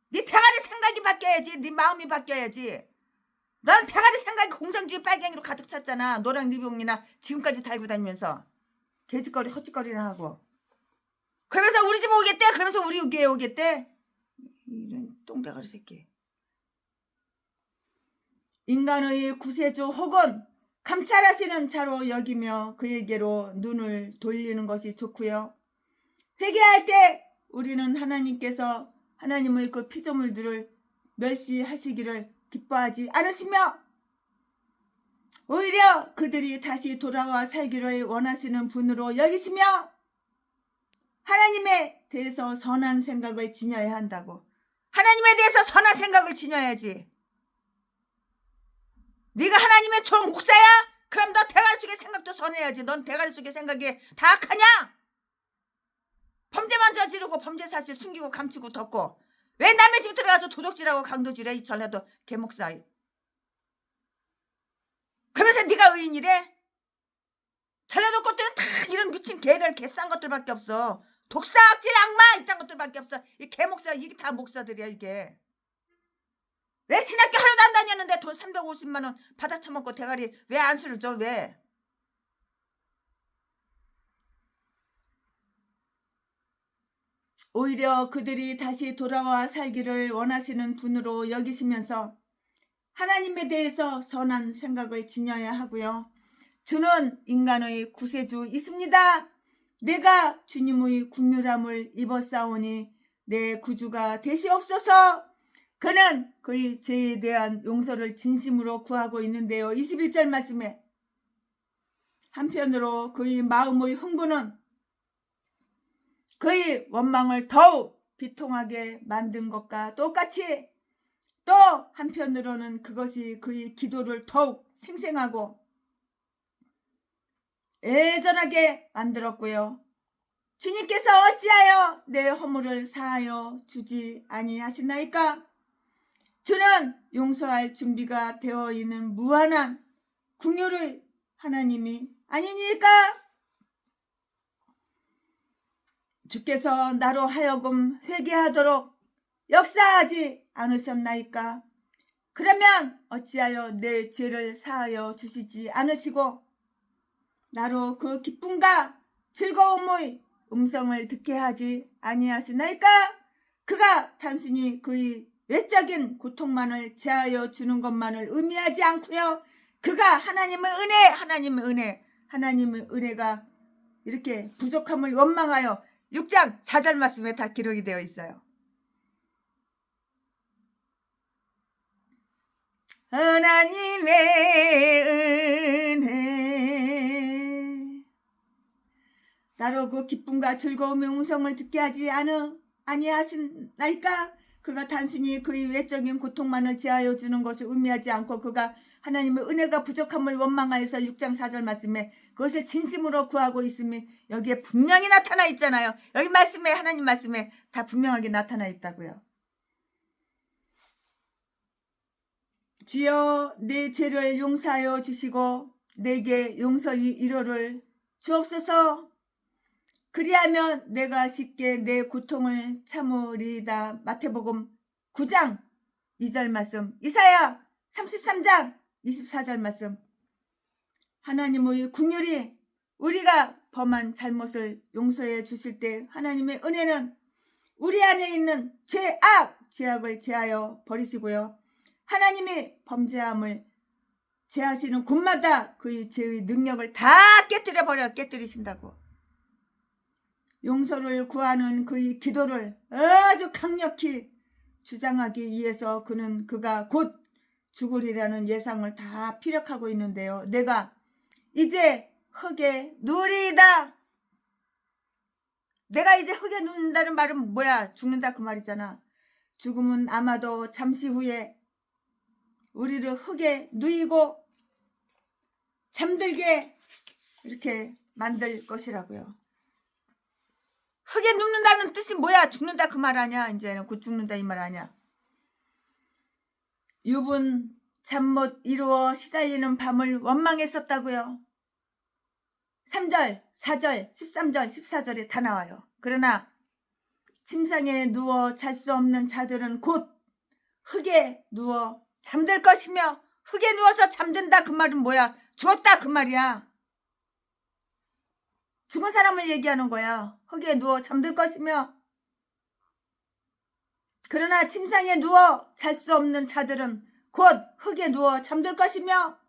네 대가리 생각이 바뀌어야지. 네 마음이 바뀌어야지. 넌 대가리 생각이 공상주의 빨갱이로 가득 찼잖아. 노랑 리봉이나 지금까지 달고 다니면서 개짓거리 헛짓거리나 하고. 그러면서 우리 집 오겠대. 그러면서 우리 교회 오겠대. 이런 똥대가리 새끼. 인간의 구세주 혹은 감찰하시는 자로 여기며 그에게로 눈을 돌리는 것이 좋고요. 회개할 때 우리는 하나님께서 하나님의 그 피조물들을 멸시하시기를 기뻐하지 않으시며 오히려 그들이 다시 돌아와 살기를 원하시는 분으로 여기시며 하나님에 대해서 선한 생각을 지녀야 한다고. 하나님에 대해서 선한 생각을 지녀야지. 네가 하나님의 종 목사야? 그럼 너 대가리 속의 생각도 선해야지. 넌 대가리 속의 생각이 다 악하냐? 범죄만 저지르고 범죄 사실 숨기고 감추고 덮고 왜 남의 집 들어가서 도둑질하고 강도질해? 이 전라도 개목사. 그러면서 네가 의인이래? 전라도 것들은 다 이런 미친 개들 개싼 것들밖에 없어. 독사, 악질, 악마 이딴 것들밖에 없어. 이 개목사 이게 다 목사들이야 이게. 왜 신학교 하루도 안 다녔는데 돈 350만 원 받아쳐먹고 대가리 왜 안수를 줘? 왜? 오히려 그들이 다시 돌아와 살기를 원하시는 분으로 여기시면서 하나님에 대해서 선한 생각을 지녀야 하고요. 주는 인간의 구세주 있습니다. 내가 주님의 국률함을 입었사오니 내 구주가 되시옵소서. 그는 그의 죄에 대한 용서를 진심으로 구하고 있는데요. 21절 말씀에 한편으로 그의 마음의 흥분은 그의 원망을 더욱 비통하게 만든 것과 똑같이 또 한편으로는 그것이 그의 기도를 더욱 생생하고 애절하게 만들었고요. 주님께서 어찌하여 내 허물을 사하여 주지 아니하시나이까? 주는 용서할 준비가 되어 있는 무한한 긍휼의 하나님이 아니니까? 주께서 나로 하여금 회개하도록 역사하지 않으셨나이까? 그러면 어찌하여 내 죄를 사하여 주시지 않으시고 나로 그 기쁨과 즐거움의 음성을 듣게 하지 아니하시나이까? 그가 단순히 그의 외적인 고통만을 제하여 주는 것만을 의미하지 않고요. 그가 하나님의 은혜가 이렇게 부족함을 원망하여 6장 4절 말씀에 다 기록이 되어 있어요. 하나님의 은혜 나로 그 기쁨과 즐거움의 음성을 듣게 하지 아니하시나이까? 그가 단순히 그의 외적인 고통만을 제하여 주는 것을 의미하지 않고 그가 하나님의 은혜가 부족함을 원망하여서 6장 4절 말씀에 그것을 진심으로 구하고 있음이 여기에 분명히 나타나 있잖아요. 여기 말씀에 하나님 말씀에 다 분명하게 나타나 있다고요. 주여 내 죄를 용서하여 주시고 내게 용서의 위로를 주옵소서. 그리하면 내가 쉽게 내 고통을 참으리이다. 마태복음 9장 2절 말씀, 이사야 33장 24절 말씀. 하나님의 긍휼이 우리가 범한 잘못을 용서해 주실 때 하나님의 은혜는 우리 안에 있는 죄악을 제하여 버리시고요. 하나님이 범죄함을 제하시는 곳마다 그의 죄의 능력을 다 깨뜨리신다고. 용서를 구하는 그의 기도를 아주 강력히 주장하기 위해서 그가 곧 죽으리라는 예상을 다 피력하고 있는데요. 내가 이제 흙에 누리이다. 내가 이제 흙에 눕는다는 말은 뭐야? 죽는다 그 말이잖아. 죽음은 아마도 잠시 후에 우리를 흙에 누이고 잠들게 이렇게 만들 것이라고요. 흙에 눕는다는 뜻이 뭐야? 죽는다 그 말 아니야? 이제는 곧 죽는다 이 말 아니야? 욥은 잠 못 이루어 시달리는 밤을 원망했었다고요. 3절, 4절, 13절, 14절에 다 나와요. 그러나 침상에 누워 잘 수 없는 자들은 곧 흙에 누워 잠들 것이며, 흙에 누워서 잠든다 그 말은 뭐야? 죽었다 그 말이야. 죽은 사람을 얘기하는 거야. 흙에 누워 잠들 것이며, 그러나 침상에 누워 잘 수 없는 자들은 곧 흙에 누워 잠들 것이며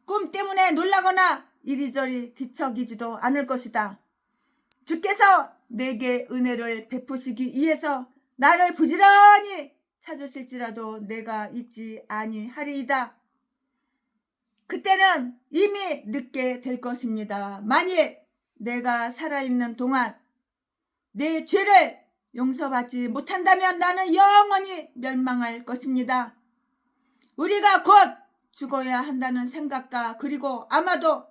꿈 때문에 놀라거나 이리저리 뒤척이지도 않을 것이다. 주께서 내게 은혜를 베푸시기 위해서 나를 부지런히 찾으실지라도 내가 잊지 아니하리이다. 그때는 이미 늦게 될 것입니다. 만일 내가 살아있는 동안 내 죄를 용서받지 못한다면 나는 영원히 멸망할 것입니다. 우리가 곧 죽어야 한다는 생각과, 그리고 아마도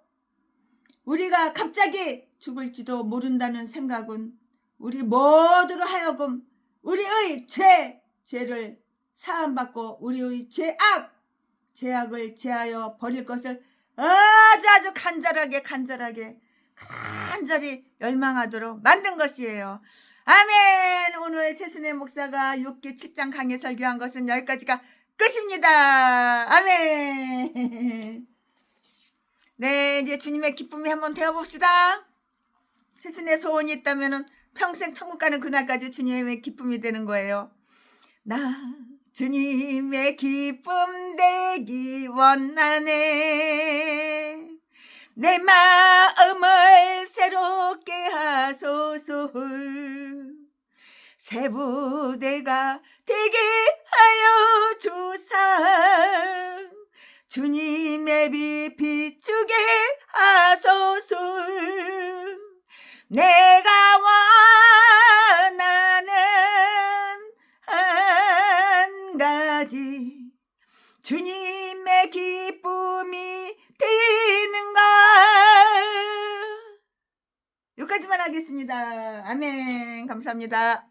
우리가 갑자기 죽을지도 모른다는 생각은 우리 모두로 하여금 우리의 죄를 사함받고 우리의 죄악을 제하여 버릴 것을 아주 간절히 열망하도록 만든 것이에요. 아멘. 오늘 최순애 목사가 6기 7장 강해 설교한 것은 여기까지가 끝입니다. 아멘. 네, 이제 주님의 기쁨이 한번 되어봅시다. 최순의 소원이 있다면 평생 천국 가는 그날까지 주님의 기쁨이 되는 거예요. 나 주님의 기쁨 되기 원하네. 내 마음을 새롭게 하소서. 새 부대가 되게 하여 주사. 주님의 빛 비추게 하소서. 내가 원하는 한 가지, 주님의 기쁨이 되는 것. 여기까지만 하겠습니다. 아멘. 감사합니다.